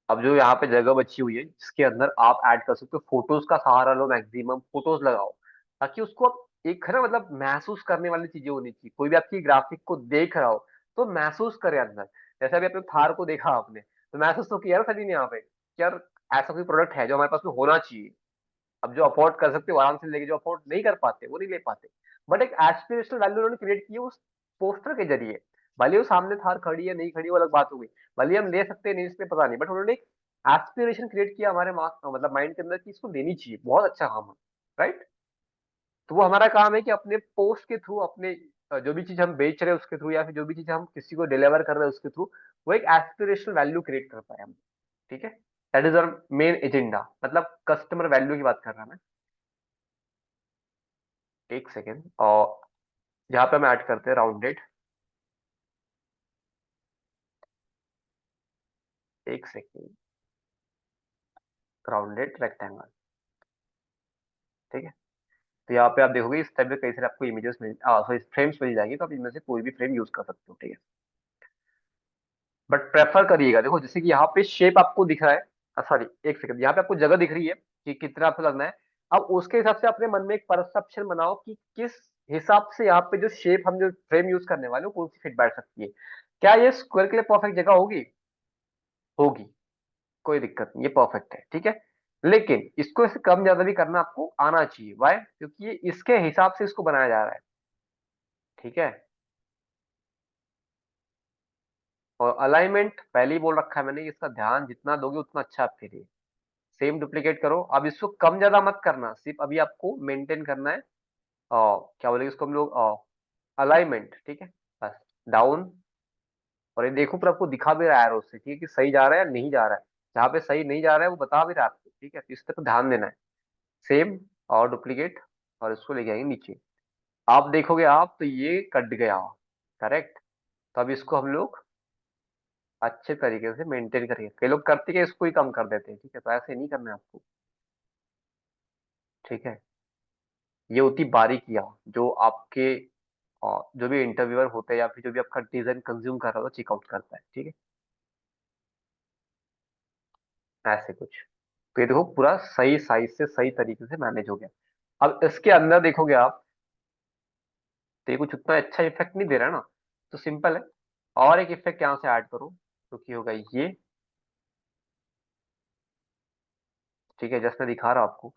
S1: अब जो यहाँ पे जगह बची हुई है जिसके अंदर आप ऐड कर सकते हो, फोटोज का सहारा लो, मैक्सिमम फोटोज लगाओ, ताकि उसको आप एक है ना, मतलब महसूस करने वाली चीजें होनी चाहिए। कोई भी आपकी ग्राफिक को देख रहा हो तो महसूस करे अंदर। जैसे अभी अपने थार को देखा आपने, तो महसूस तो किया ना सभी ने यहाँ पे कि यार ऐसा कोई प्रोडक्ट है जो हमारे पास में होना चाहिए। अब जो अफोर्ड कर सकते हो आराम से लेके, जो अफोर्ड नहीं कर पाते वो नहीं ले पाते। बट एक एस्पिरेशनल वैल्यू उन्होंने क्रिएट की है उस पोस्टर के जरिए। भले वो सामने थार खड़ी है नहीं खड़ी, वो अलग बात हो गई। भले हम ले सकते हैं नहीं, इसमें पता नहीं, बट उन्होंने एक एस्पिरेशन क्रिएट किया हमारे मतलब माइंड के अंदर कि इसको लेनी चाहिए, बहुत अच्छा काम है। राइट। तो वो हमारा काम है कि अपने पोस्ट के थ्रू, अपने जो भी चीज हम बेच रहे हैं उसके थ्रू, या फिर जो भी चीज हम किसी को डिलीवर कर रहे हैं उसके थ्रू, वो एक एस्पिरेशनल वैल्यू क्रिएट कर पाए हम। ठीक है। That is our main agenda, मतलब कस्टमर वैल्यू की बात कर रहा हूं मैं। एक सेकेंड। और यहाँ पे हम ऐड करते हैं राउंडेड। एक सेकेंड। Rounded rectangle. ठीक है। तो यहाँ पे आप देखोगे इस टाइप के कई सारे आपको इमेजेस मिल सॉरी फ्रेम्स मिल जाएंगे, तो आप इनमें से कोई भी फ्रेम यूज कर सकते हो। ठीक है। बट प्रेफर करिएगा, देखो जैसे कि यहाँ पे शेप आपको दिख रहा है, सॉरी एक सेकंड, यहाँ पे आपको जगह दिख रही है कि कितना आपको लगना है। अब उसके हिसाब से अपने मन में एक परसेप्शन बनाओ कि किस हिसाब से यहाँ पे जो शेप हम जो फ्रेम यूज करने वाले हो कौन सी फिट बैठ सकती है। क्या ये स्क्वायर के लिए परफेक्ट जगह होगी? होगी। कोई दिक्कत नहीं, ये परफेक्ट है। ठीक है। लेकिन इसको इससे कम ज्यादा भी करना आपको आना चाहिए। वाई? क्योंकि ये इसके हिसाब से इसको बनाया जा रहा है। ठीक है। और अलाइनमेंट पहले ही बोल रखा है मैंने, इसका ध्यान जितना दोगे उतना अच्छा आपके लिए। सेम डुप्लीकेट करो। अब इसको कम ज्यादा मत करना, सिर्फ अभी आपको मेंटेन करना है। क्या बोलेंगे इसको हम लोग, अलाइनमेंट। ठीक है। बस डाउन। और ये देखो पर आपको दिखा भी रहा है उससे, ठीक है, कि सही जा रहा है या नहीं जा रहा है। जहाँ पे सही नहीं जा रहा है वो बता भी रहा है आपको। ठीक है, तो इस पर ध्यान देना है। सेम और डुप्लीकेट, और इसको ले जाएंगे नीचे। आप देखोगे आप तो ये कट गया। करेक्ट। तो अब इसको हम लोग अच्छे तरीके से मेंटेन करेंगे। कई लोग करते हैं इसको ही कम कर देते हैं। ठीक है, तो ऐसे नहीं करना है आपको। ठीक है। ये होती बारीकियां जो आपके जो भी इंटरव्यूअर होते हैं या फिर जो भी आपका डिजाइन कंज्यूम कर रहा हो चेकआउट करता है। ठीक है। ऐसे कुछ। तो ये देखो पूरा सही साइज से सही तरीके से मैनेज हो गया। अब इसके अंदर देखोगे आप तो ये कुछ उतना अच्छा इफेक्ट नहीं दे रहा है ना। तो सिंपल है, और एक इफेक्ट यहाँ से ऐड करो तो क्या होगा ये। ठीक है, जस्ट मैं दिखा रहा हूँ आपको।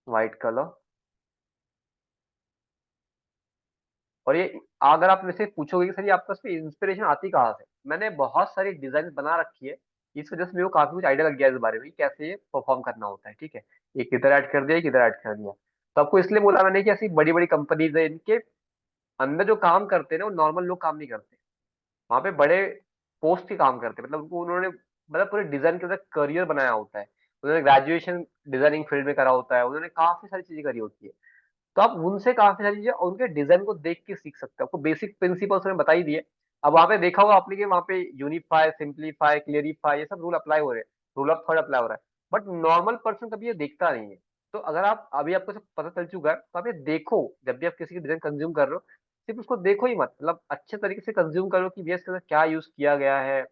S1: White colour. और ये अगर आप मुझसे पूछोगे कि सर ये आपका इसमें इंस्पिरेशन आती कहाँ से, मैंने बहुत सारी डिजाइन बना रखी है। इस वजह से मेरे को काफी कुछ आइडिया लग गया है इस बारे में कि कैसे ये परफॉर्म करना होता है। ठीक है। एक इधर ऐड कर दिया, एक इधर ऐड कर दिया। तो आपको इसलिए बोला मैंने कि ऐसी बड़ी बड़ी कंपनीज है, इनके अंदर जो काम करते हैं ना वो नॉर्मल लोग काम नहीं करते। वहां पे बड़े पोस्ट के काम करते हैं, मतलब उनको उन्होंने मतलब पूरे डिजाइन के अंदर करियर बनाया होता है। उन्होंने ग्रेजुएशन डिजाइनिंग फील्ड में करा होता है, उन्होंने काफी सारी चीजें करी होती है। तो आप उनसे काफी सारी चीजें उनके डिजाइन को देख के सीख सकते हो। आपको बेसिक प्रिंसिपल्स में बता ही दिए। अब वहां पे देखा होगा आपने कि वहां पे यूनिफाई, सिंप्लीफाई, क्लियरिफाई, ये सब रूल अप्लाई हो रहे हैं। रूल ऑफ थर्ड अप्लाई हो रहा है। बट नॉर्मल पर्सन कभी ये देखता नहीं है। तो अगर आप अभी आपको सब पता चल चुका है तो आप ये देखो, जब भी आप किसी की डिजाइन कंज्यूम कर रहे हो सिर्फ उसको देखो ही मत, मतलब अच्छे तरीके से कंज्यूम करो कि भैया इसके अंदर क्या यूज किया गया है,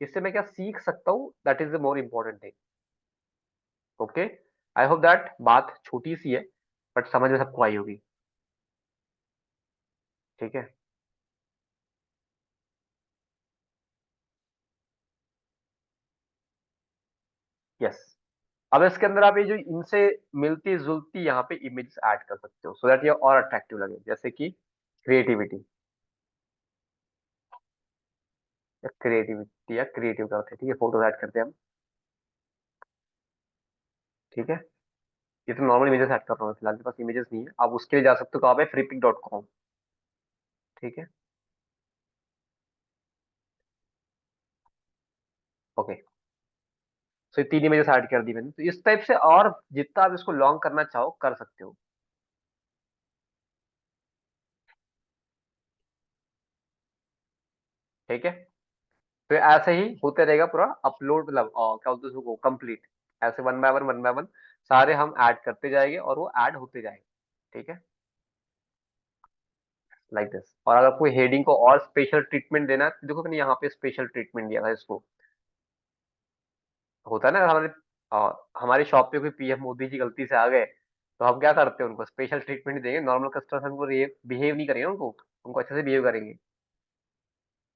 S1: इससे मैं क्या सीख सकता हूँ। That is the more important thing. Okay. I hope that बात छोटी सी है बट समझ में सबको आई होगी। ठीक है। यस। अब इसके अंदर आप ये जो इनसे मिलती जुलती यहाँ पे इमेजेस ऐड कर सकते हो सो दैट ये और अट्रैक्टिव लगे, जैसे कि क्रिएटिविटी। या क्रिएटिविटी या क्रिएटिव करते हैं। ठीक है, फोटो ऐड करते हैं हम। ठीक है। ये तो नॉर्मल इमेजेस ऐड कर रहा हूँ फिलहाल, मेरे पास इमेजेस नहीं है। आप उसके लिए जा सकते हो कहाँ पे, freepik.com। ठीक है। ओके। सो ये तीन इमेजेस ऐड कर दी मैंने, तो इस टाइप से और जितना आप इसको लॉन्ग करना चाहो कर सकते हो। ठीक है। तो ऐसे ही होते रहेगा पूरा अपलोड, मतलब क्या बोलते हैं उसको, कंप्लीट। ऐसे one by one one by one सारे हम ऐड करते जाएंगे और वो ऐड होते जाएंगे, ठीक है, लाइक दिस। और अगर कोई हेडिंग को और स्पेशल ट्रीटमेंट देना है तो देखो मैंने यहाँ पे स्पेशल ट्रीटमेंट दिया था इसको। होता है ना, हमारे शॉप पे कोई पीएम मोदी जी गलती से आ गए तो हम क्या करते हैं, उनको स्पेशल ट्रीटमेंट देंगे। नॉर्मल कस्टमर उनको बिहेव नहीं करेंगे, उनको उनको अच्छे से बिहेव करेंगे,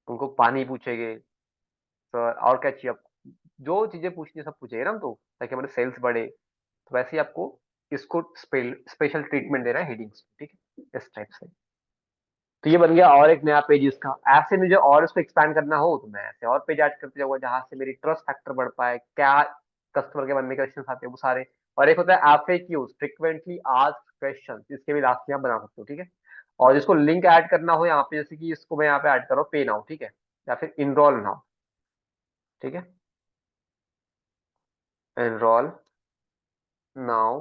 S1: उनको पानी पूछेंगे, सर और क्या चाहिए आपको, जो चीजें पूछनी है सब पूछेंगे ना हम तो, ताकि हमारे सेल्स बढ़े। तो वैसे ही आपको इसको स्पेशल ट्रीटमेंट देना है हेडिंग्स, ठीक है, इस टाइप से। तो ये बन गया और एक नया पेज इसका। ऐसे मुझे और इसको एक्सपैंड करना हो तो मैं ऐसे और पेज ऐड करते जाऊंगा जहां से मेरी ट्रस्ट फैक्टर बढ़ पाए, क्या कस्टमर के मन में क्वेश्चन आते हैं वो सारे। और एक होता है एफएक्यूज, फ्रीक्वेंटली आस्क्ड क्वेश्चन, इसके भी लास्ट में आप बना सकते हो, ठीक है। और जिसको लिंक ऐड करना हो यहाँ पे, जैसे कि इसको मैं यहाँ पे ऐड करो पे नाउ, ठीक है, या फिर इनरोल नाउ, ठीक है, enrol now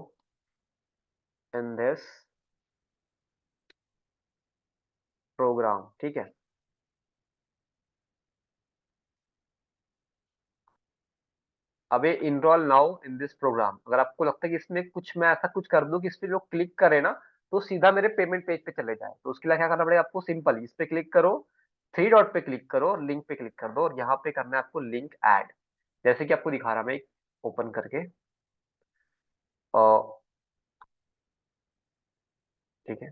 S1: in this programme, ठीक है। अब ये enrol now in this programme, अगर आपको लगता है कि इसमें कुछ मैं ऐसा कुछ कर दूं कि इस पे लोग क्लिक करें ना तो सीधा मेरे पेमेंट पेज पे चले जाए, तो उसके लिए क्या करना पड़ेगा आपको, सिंपल इस पे क्लिक करो, थ्री डॉट पे क्लिक करो और लिंक पे क्लिक कर दो, और यहाँ पे करना है आपको लिंक ऐड। जैसे कि आपको दिखा रहा मैं ओपन करके, और ठीक है,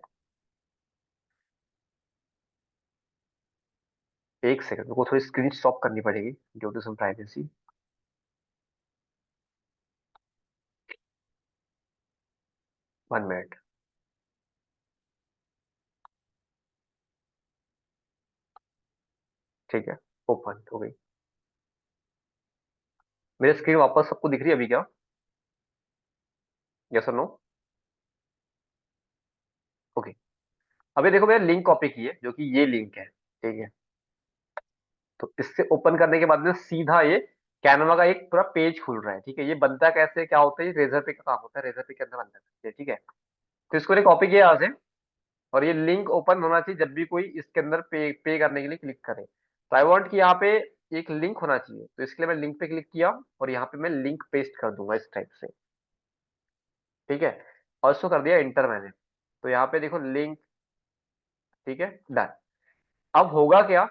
S1: एक सेकंड मेरे को थोड़ी स्क्रीन स्टॉप करनी पड़ेगी due to some privacy. 1 minute, ठीक है, ओपन हो गई मेरी स्क्रीन वापस। सबको दिख रही है अभी क्या? यस और नो? ओके। अभी देखो मैंने लिंक कॉपी की है जो कि ये लिंक है, ठीक है। तो इससे ओपन करने के बाद में सीधा ये कैनवा का एक पूरा पेज खुल रहा है, ठीक है। ये बनता कैसे, क्या होता है, ये रेजर पे का काम होता है, रेजर पे के अंदर बनता है, ठीक है। तो इसको ने कॉपी किया यहाँ से, और ये लिंक ओपन होना चाहिए जब भी कोई इसके अंदर पे करने के लिए क्लिक करे। तो आई वांट कि यहाँ पे एक लिंक होना चाहिए, तो इसके लिए मैं लिंक पे क्लिक किया और यहाँ पे मैं लिंक पेस्ट कर दूंगा इस टाइप से, ठीक है। और इसको कर दिया इंटर मैंने, तो यहाँ पे देखो लिंक, ठीक है, डन। अब होगा क्या,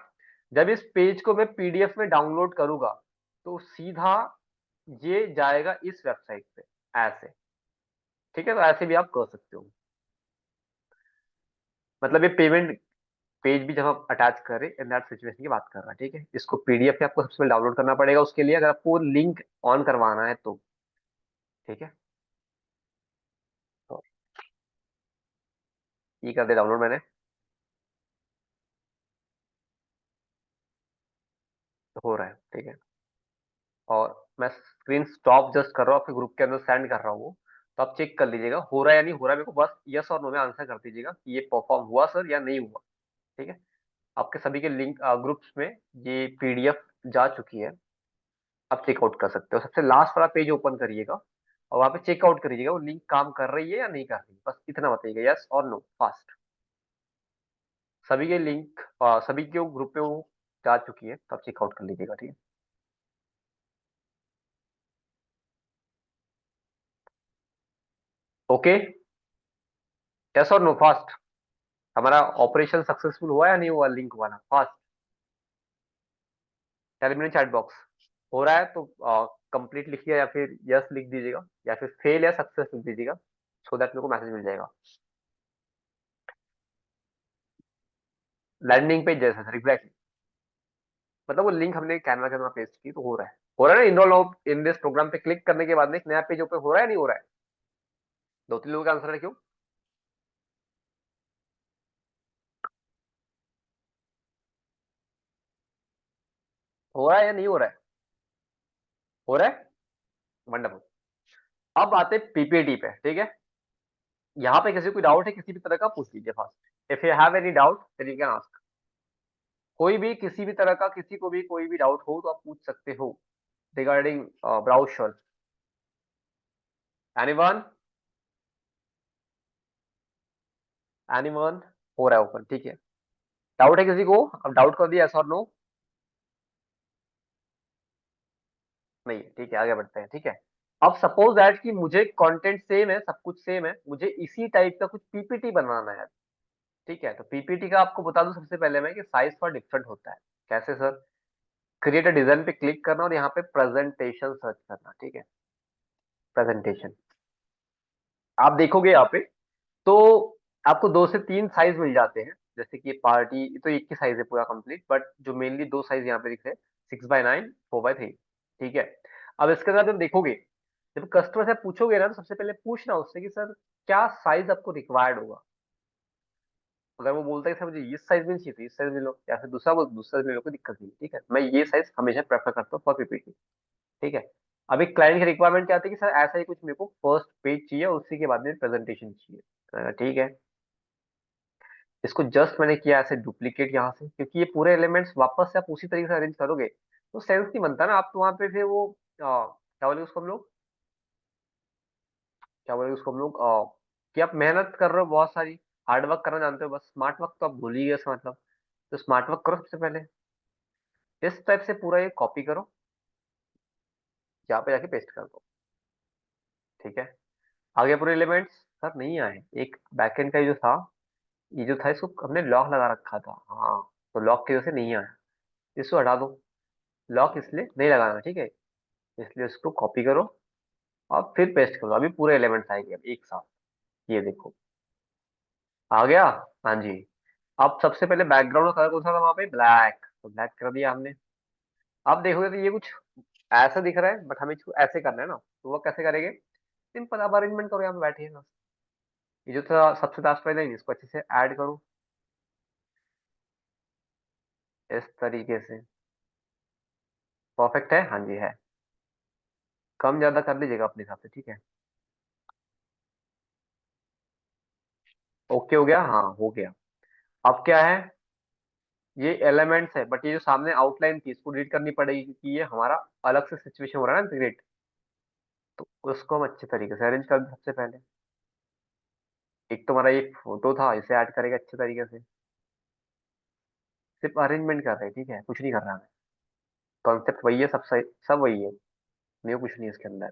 S1: जब इस पेज को मैं पीडीएफ में डाउनलोड करूंगा तो सीधा ये जाएगा इस वेबसाइट पे, ऐसे, ठीक है। तो ऐसे भी आप कर सकते हो, मतलब ये पेमेंट पेज भी जब हम अटैच करें इन दैट सिचुएशन की बात कर रहा है, ठीक है। इसको पीडीएफ पे आपको सबसे पहले डाउनलोड करना पड़ेगा, उसके लिए अगर आपको लिंक ऑन करवाना है तो, ठीक है। तो ये कर दे डाउनलोड मैंने, तो हो रहा है, ठीक है। और मैं स्क्रीन स्टॉप जस्ट कर रहा हूँ, आपके ग्रुप के अंदर सेंड कर रहा हूँ वो, तो आप चेक कर लीजिएगा हो रहा है या नहीं हो रहा है। मेरे को बस यस और नो में आंसर कर दीजिएगा कि ये परफॉर्म हुआ सर या नहीं हुआ, ठीक है। आपके सभी के लिंक ग्रुप्स में ये पीडीएफ जा चुकी है, आप चेकआउट कर सकते हो। सबसे लास्ट वाला पेज ओपन करिएगा और वहां पे चेकआउट करिएगा वो लिंक काम कर रही है या नहीं कर रही है, बस इतना बताइएगा, यस और नो, फास्ट। सभी के लिंक सभी के ग्रुप पे वो जा चुकी है, तो आप चेकआउट कर लीजिएगा, ठीक है। ओके, यस और नो, फास्ट। हमारा ऑपरेशन सक्सेसफुल हुआ या नहीं हुआ, लिंक वाला फास्ट। टेलीमिनट चैट बॉक्स हो रहा है तो कंप्लीट लिखिए या फिर यस लिख दीजिएगा, या फिर फेल या सक्सेस लिख दीजिएगा, सो दैट मेरे को मैसेज मिल जाएगा। लैंडिंग पेज जैसा सर, एग्जैक्टली, मतलब वो लिंक हमने कैनवा के अंदर पेस्ट की तो हो रहा है ना। इनरोल इन दिस प्रोग्राम पे क्लिक करने के बाद में एक नया पेज ओपन हो रहा है नहीं हो रहा है? दो तीन लोगों का आंसर है क्यों? हो रहा है या नहीं हो रहा है? हो रहा है, वंडरफुल। अब आते पीपीटी पे, ठीक है। यहाँ पे किसी को डाउट है किसी भी तरह का, पूछ लीजिए fast. If you have any doubt then you can ask. कोई भी किसी भी तरह का, किसी को भी कोई भी डाउट हो तो आप पूछ सकते हो रिगार्डिंग ब्राउजर। एनीवन? एनीवन? हो रहा है ओपन, ठीक है। डाउट है किसी को? अब डाउट कर दिया, यस और नो? नहीं है, ठीक है, आगे बढ़ते हैं, ठीक है। अब सपोज दैट कि मुझे कंटेंट सेम है, सब कुछ सेम है, मुझे इसी टाइप का कुछ पीपीटी बनाना है। ठीक है, तो पीपीटी का आपको बता दूं सबसे पहले मैं कि साइज थोड़ा डिफरेंट होता है। कैसे सर? क्रिएट अ डिजाइन पे क्लिक करना और यहाँ पे प्रेजेंटेशन सर्च करना। ठीक है, प्रेजेंटेशन आप देखोगे यहाँ पे, तो आपको 2 से 3 साइज मिल जाते हैं। जैसे कि पार्टी तो एक ही साइज है पूरा कंप्लीट, बट जो मेनली 2 साइज यहाँ पे दिख रहे हैं, 6x9, 4x3। ठीक है, अब इसके बाद जब देखोगे, जब कस्टमर से पूछोगे ना, तो सबसे पहले पूछना उससे कि सर क्या साइज आपको रिक्वायर्ड होगा। अगर वो बोलता है कि सर मुझे इस साइज में चाहिए तो इस साइज में लो, या फिर दूसरा बोल दूसरा साइज में लो, कोई दिक्कत नहीं। ठीक है, मैं ये साइज हमेशा प्रेफर करता हूँ फॉर पीपीटी। ठीक है, अब एक क्लाइंट की रिक्वायरमेंट क्या आती है कि सर ऐसा ही कुछ मेरे को फर्स्ट पेज चाहिए और उसी के बाद में प्रेजेंटेशन चाहिए। ठीक है, इसको जस्ट मैंने किया ऐसे डुप्लीकेट यहाँ से, क्योंकि ये पूरे एलिमेंट्स वापस से आप उसी तरीके से अरेंज करोगे तो सेंस नहीं बनता ना। आप तो वहाँ पे फिर वो क्या बोले उसको हम लोग, क्या बोले उसको हम लोग, कि आप मेहनत कर रहे हो बहुत सारी, हार्ड वर्क करना जानते हो, बस स्मार्ट वर्क तो आप भूल ही गए इसका मतलब। तो स्मार्ट वर्क करो सबसे पहले, इस टाइप से पूरा ये कॉपी करो, यहाँ पे जाके पेस्ट कर दो। ठीक है, आगे पूरे एलिमेंट्स सर नहीं आए, एक बैकएंड का ये जो था, ये जो था इसको हमने लॉक लगा रखा था। हाँ, तो लॉक की वजह से नहीं आया, इसको हटा दो। लॉक इसलिए नहीं लगाना, ठीक है, इसलिए इसको कॉपी करो और फिर पेस्ट करो। अभी पूरे एलिमेंट्स आएंगे अब एक साथ, ये देखो आ गया। हाँ जी, अब सबसे पहले बैकग्राउंड का कलर कौन सा था वहां पे, ब्लैक, तो ब्लैक कर दिया हमने। अब देखोगे तो ये कुछ ऐसा दिख रहा है, बट हमें इसको ऐसे करना है ना, तो वो कैसे करेंगे? सिंपल, आप अरेंजमेंट करो, यहाँ पे बैठिए ना, ये जो था सबसे लास्ट पहले इसको अच्छे से ऐड करो इस तरीके से। परफेक्ट है, हाँ जी है। कम ज्यादा कर लीजिएगा अपने हिसाब से, ठीक है। ओके हो गया, हाँ हो गया। अब क्या है, ये एलिमेंट्स है, बट ये जो सामने आउटलाइन थी इसको डिलीट करनी पड़ेगी, क्योंकि ये हमारा अलग से सिचुएशन हो रहा है ना क्रिएट। तो उसको हम अच्छे तरीके से अरेंज कर दें सबसे पहले। एक तो हमारा ये फोटो था, इसे ऐड करेगा अच्छे तरीके से। सिर्फ अरेंजमेंट कर रहे हैं, ठीक है, कुछ नहीं कर रहा है। कॉन्सेप्ट वही है, सब सही, सब वही है, न्यू कुछ नहीं है इसके अंदर।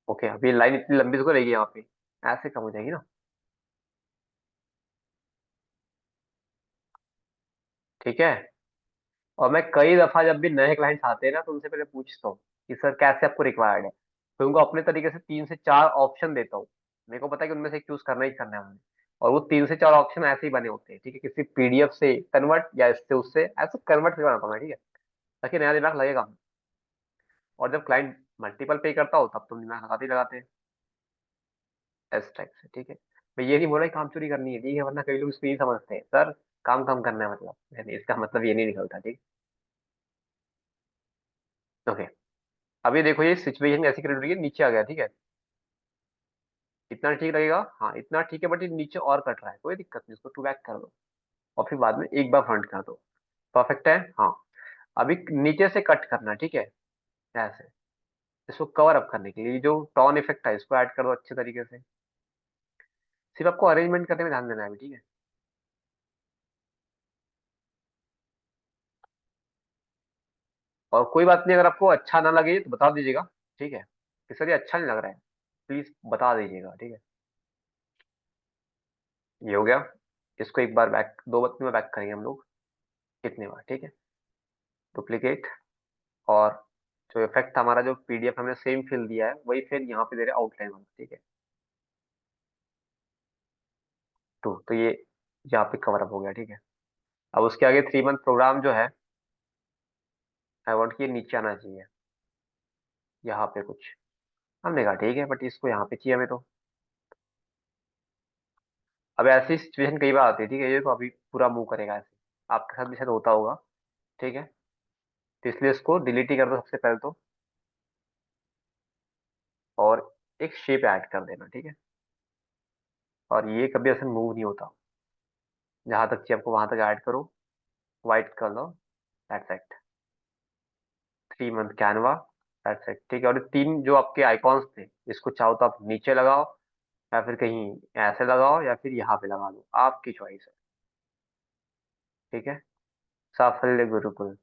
S1: ओके, अभी लाइन इतनी लंबी तो रहेगी यहाँ पे, ऐसे कम हो जाएगी ना। ठीक है, और मैं कई दफा जब भी नए क्लाइंट्स आते हैं ना, तो उनसे पहले पूछता हूँ कि सर कैसे आपको रिक्वायर्ड है, तो उनको अपने तरीके से 3 से 4 ऑप्शन देता हूँ। मेरे को पता है कि उनमें से एक चूज करना ही करना है हमने, और वो 3 से 4 ऑप्शन ऐसे ही बने होते हैं। ठीक है, किसी पीडीएफ से कन्वर्ट या इससे उससे ऐसे कन्वर्ट करके बनाता हूँ मैं, ठीक है, ताकि नया दिमाग लगेगा। और जब क्लाइंट मल्टीपल पे करता हो तब तो दिमाग लगाते ही लगाते हैं इस टाइप से। ठीक है, मैं ये नहीं बोल रहा कि काम चोरी करनी है, ठीक है, वरना कई लोग इसको ये समझते हैं सर काम कम करना है, मतलब नहीं, इसका मतलब ये नहीं निकलता। ठीक, ओके। अभी देखो ये सिचुएशन ऐसी क्रिएट हो रही है, नीचे आ गया, ठीक है, इतना ठीक लगेगा, हाँ इतना ठीक है, बट ये नीचे और कट रहा है, कोई दिक्कत नहीं, इसको टू बैक कर दो और फिर बाद में एक बार फ्रंट कर दो। परफेक्ट है, हाँ। अभी नीचे से कट करना, ठीक है, ऐसे इसको कवर अप करने के लिए ये जो टॉन इफेक्ट है इसको ऐड कर दो अच्छे तरीके से। सिर्फ आपको अरेंजमेंट करने में ध्यान देना है अभी, ठीक है। और कोई बात नहीं, अगर आपको अच्छा ना लगे तो बता दीजिएगा, ठीक है, कि सर ये अच्छा नहीं लग रहा है, प्लीज बता दीजिएगा, ठीक है। ये हो गया, इसको एक बार बैक, 2 बार में बैक करेंगे हम लोग, कितने बार, ठीक है, डुप्लीकेट। और जो इफेक्ट हमारा जो पीडीएफ हमने सेम फिल दिया है वही फिर यहाँ पे दे रहे आउटलाइन वाला, ठीक है, तो ये यहाँ पे कवर अप हो गया, ठीक है। अब उसके आगे 3 मंथ प्रोग्राम जो है, आई वांट कि ये नीचे आना चाहिए, यहाँ पे कुछ। हमने कहा ठीक है, बट इसको यहाँ पे चाहिए हमें तो। अब ऐसी सिचुएशन कई बार आती है, ठीक है, ये तो अभी पूरा मूव करेगा ऐसे, आपके साथ भी शायद होता होगा। ठीक है, तो इसलिए इसको डिलीट ही कर दो सबसे पहले तो, और एक शेप ऐड कर देना, ठीक है। और ये कभी ऐसे मूव नहीं होता, जहां तक चाहिए आपको वहां तक ऐड करो, वाइट कर दो, that's it. 3 month Canva, that's it, ठीक है। और ये 3 जो आपके आइकॉन्स थे, इसको चाहो तो आप नीचे लगाओ, या फिर कहीं ऐसे लगाओ, या फिर यहाँ पे लगा दो, आपकी चॉइस है। ठीक है, साफल्य गुरुकुल।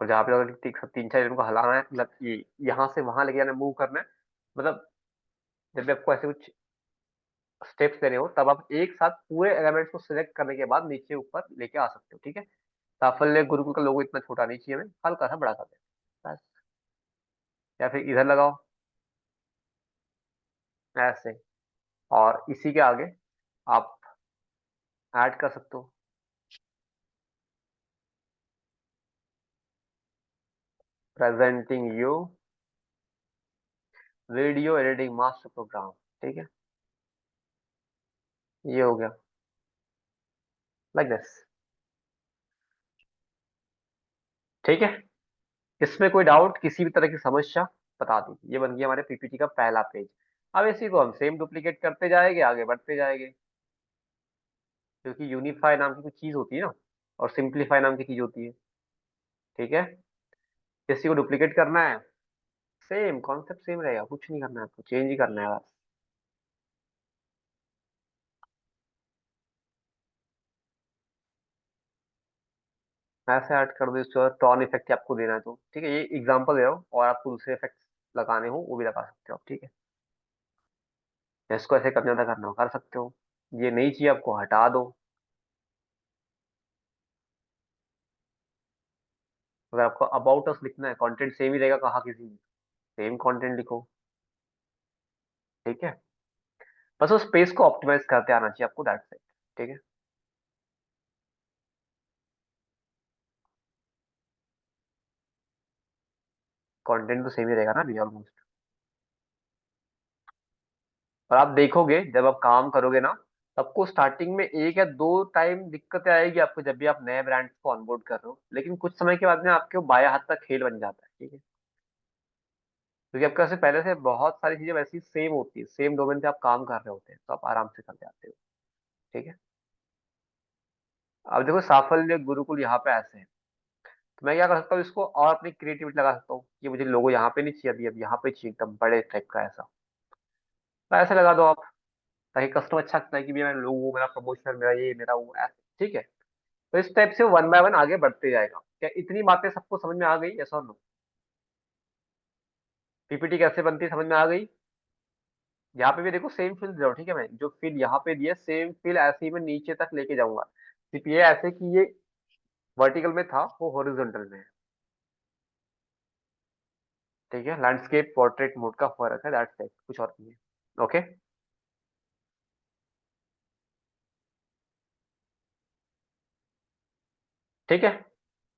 S1: और जहाँ पे अगर तीन चार जनों को हलाना है, मतलब ये यहाँ से वहां लेके जाना, मूव करना है, मतलब जब भी आपको ऐसे कुछ स्टेप्स लेने हो, तब आप एक साथ पूरे एलिमेंट्स को सिलेक्ट करने के बाद नीचे ऊपर लेके आ सकते हो, ठीक है। साफल्य गुरुकुल का लोगो इतना छोटा नहीं चाहिए हमें, हल्का सा बड़ा कर दें बस। या फिर इधर लगाओ ऐसे, और इसी के आगे आप ऐड कर सकते हो presenting you video editing master programme, ठीक है। ये हो गया लाइक दिस, ठीक है। इसमें कोई डाउट, किसी भी तरह की समस्या, बता दीजिए। ये बन गया हमारे पीपीटी का पहला पेज। अब इसी को हम सेम डुप्लीकेट करते जाएंगे, आगे बढ़ते जाएंगे, क्योंकि यूनिफाई नाम की कुछ चीज होती है ना, और सिंप्लीफाई नाम की चीज होती है, ठीक है। इसी को डुप्लीकेट करना है, सेम कॉन्सेप्ट सेम रहेगा, कुछ नहीं करना है आपको, चेंज ही करना है बस। ऐसे ऐड कर दो इसको, टॉन इफेक्ट आपको देना है तो ठीक है, ये एग्जांपल दे रहा हूँ, और आपको दूसरे इफेक्ट लगाने हो वो भी लगा सकते हो आप, ठीक है। इसको ऐसे करना था, करना हो कर सकते हो। ये नहीं चाहिए आपको, हटा दो। अगर आपको अबाउट अस लिखना है, कंटेंट सेम ही रहेगा, कहा किसी ने, सेम कंटेंट लिखो, ठीक है। बस उस स्पेस को ऑप्टिमाइज करते आना चाहिए आपको, दैट्स इट, ठीक है। कंटेंट तो सेम ही रहेगा ना भैया ऑलमोस्ट। और आप देखोगे जब आप काम करोगे ना, आपको स्टार्टिंग में एक या दो टाइम दिक्कतें आएगी आपको, जब भी आप नए ब्रांड्स को ऑनबोर्ड कर रहे हो, लेकिन कुछ समय के बाद में आपके वो बाया हाथ का खेल बन जाता है, ठीक है। क्योंकि आपके पास से पहले से बहुत सारी चीजें वैसी सेम होती है, सेम डोमेन पे आप काम कर रहे होते हैं, तो आप आराम से कर जाते हो, ठीक है। अब देखो साफल्य गुरुकुल यहाँ पे ऐसे है, तो मैं क्या कर सकता हूँ, इसको और अपनी क्रिएटिविटी लगा सकता हूँ कि मुझे लोगो यहाँ पे नहीं चाहिए अभी, अब यहाँ पे चाहिए एकदम बड़े टाइप का ऐसा, तो ऐसे लगा दो आप, ताकि कस्टमर अच्छा लगता है कि भैया मेरा लोगो, मेरा प्रमोशन, मेरा ये, मेरा वो, ऐसे, ठीक है। तो इस टाइप से वन बाय वन आगे बढ़ते जाएगा। क्या इतनी बातें सबको समझ में आ गई, यस और नो? पीपीटी कैसे बनती है समझ में आ गई? यहाँ पे भी देखो सेम फिल दे रहा हूँ, ठीक है। मैं जो फिल यहाँ पे दिया, सेम फिल ऐसे ही मैं नीचे तक लेके जाऊंगा, सिर्फ ये ऐसे कि ये वर्टिकल में था, वो हॉरिजॉन्टल में है, ठीक है। लैंडस्केप पोर्ट्रेट मोड का फर्क है, दैट्स इट, कुछ और नहीं है, ओके। ठीक है।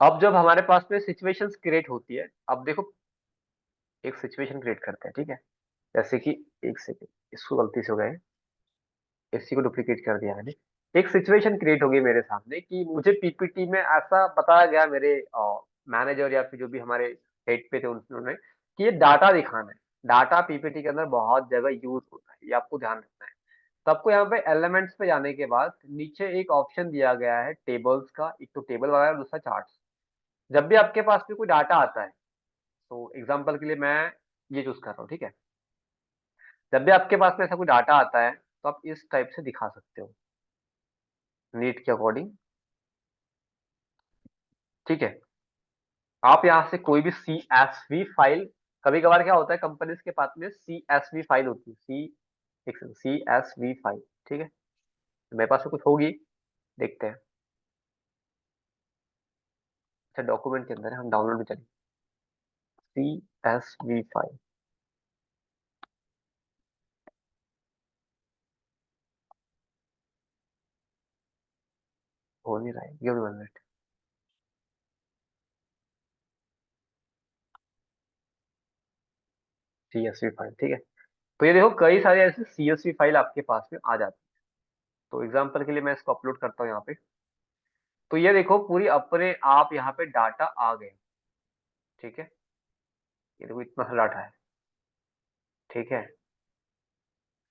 S1: अब जब हमारे पास में सिचुएशंस क्रिएट होती है, अब देखो एक सिचुएशन क्रिएट करते हैं, ठीक है। जैसे कि एक सेकेंड, इसको गलती से हो गए, इसी को डुप्लीकेट कर दिया मैंने। एक सिचुएशन क्रिएट हो गई मेरे सामने कि मुझे पीपीटी में ऐसा बताया गया मेरे मैनेजर या फिर जो भी हमारे हेड पे थे उन्होंने, कि ये डाटा दिखाना है। डाटा पीपीटी के अंदर बहुत जगह यूज होता है, ये आपको ध्यान रखना है। तो आपको यहाँ पे एलिमेंट्स पे जाने के बाद नीचे एक ऑप्शन दिया गया है टेबल्स का, एक तो टेबल वगैरह और दूसरा चार्ट्स। जब भी आपके पास में कोई डाटा आता है, तो एग्जांपल के लिए मैं ये चूज कर रहा हूँ, ठीक है। जब भी आपके पास में ऐसा कोई डाटा आता है, तो आप इस टाइप से दिखा सकते हो, नीड के अकॉर्डिंग, ठीक है। आप यहाँ से कोई भी सी एस वी फाइल, कभी कभार क्या होता है कंपनीज के पास में सी एस वी फाइल होती है, सी एस वी फाइल, ठीक है। तो मेरे पास में कुछ होगी, देखते हैं। अच्छा डॉक्यूमेंट के अंदर है, हम डाउनलोड में चलिए, सी एस वी फाइल हो नहीं रहा है, give me 1 minute. C S V file, ठीक है। तो ये देखो कई सारे ऐसे सी एस वी फाइल आपके पास में आ जाती है। तो एग्जाम्पल के लिए मैं इसको अपलोड करता हूँ यहाँ पे। तो ये देखो पूरी अपने आप यहाँ पे डाटा आ गए, ठीक है। ये देखो इतना सा डाटा है, ठीक है।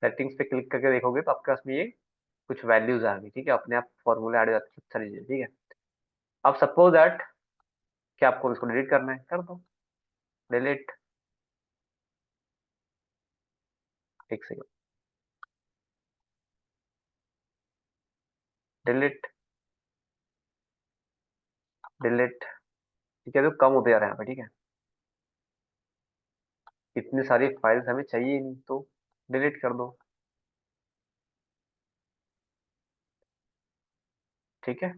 S1: सेटिंग्स पे क्लिक करके देखोगे तो आपके पास में ये कुछ वैल्यूज आ गई, ठीक है। अपने आप फॉर्मूला ऐड हो जाते हैं, अच्छा लीजिए, ठीक है। अब सपोज दैट कि आपको इसको डिलीट करना है, कर दो डिलीट। एक सेकंड, डिलीट, डिलीट, ठीक है, तो कम होते जा रहे हैं यहाँ पे। ठीक है, इतनी सारी फाइल्स हमें चाहिए ही नहीं, तो डिलीट कर दो। ठीक है,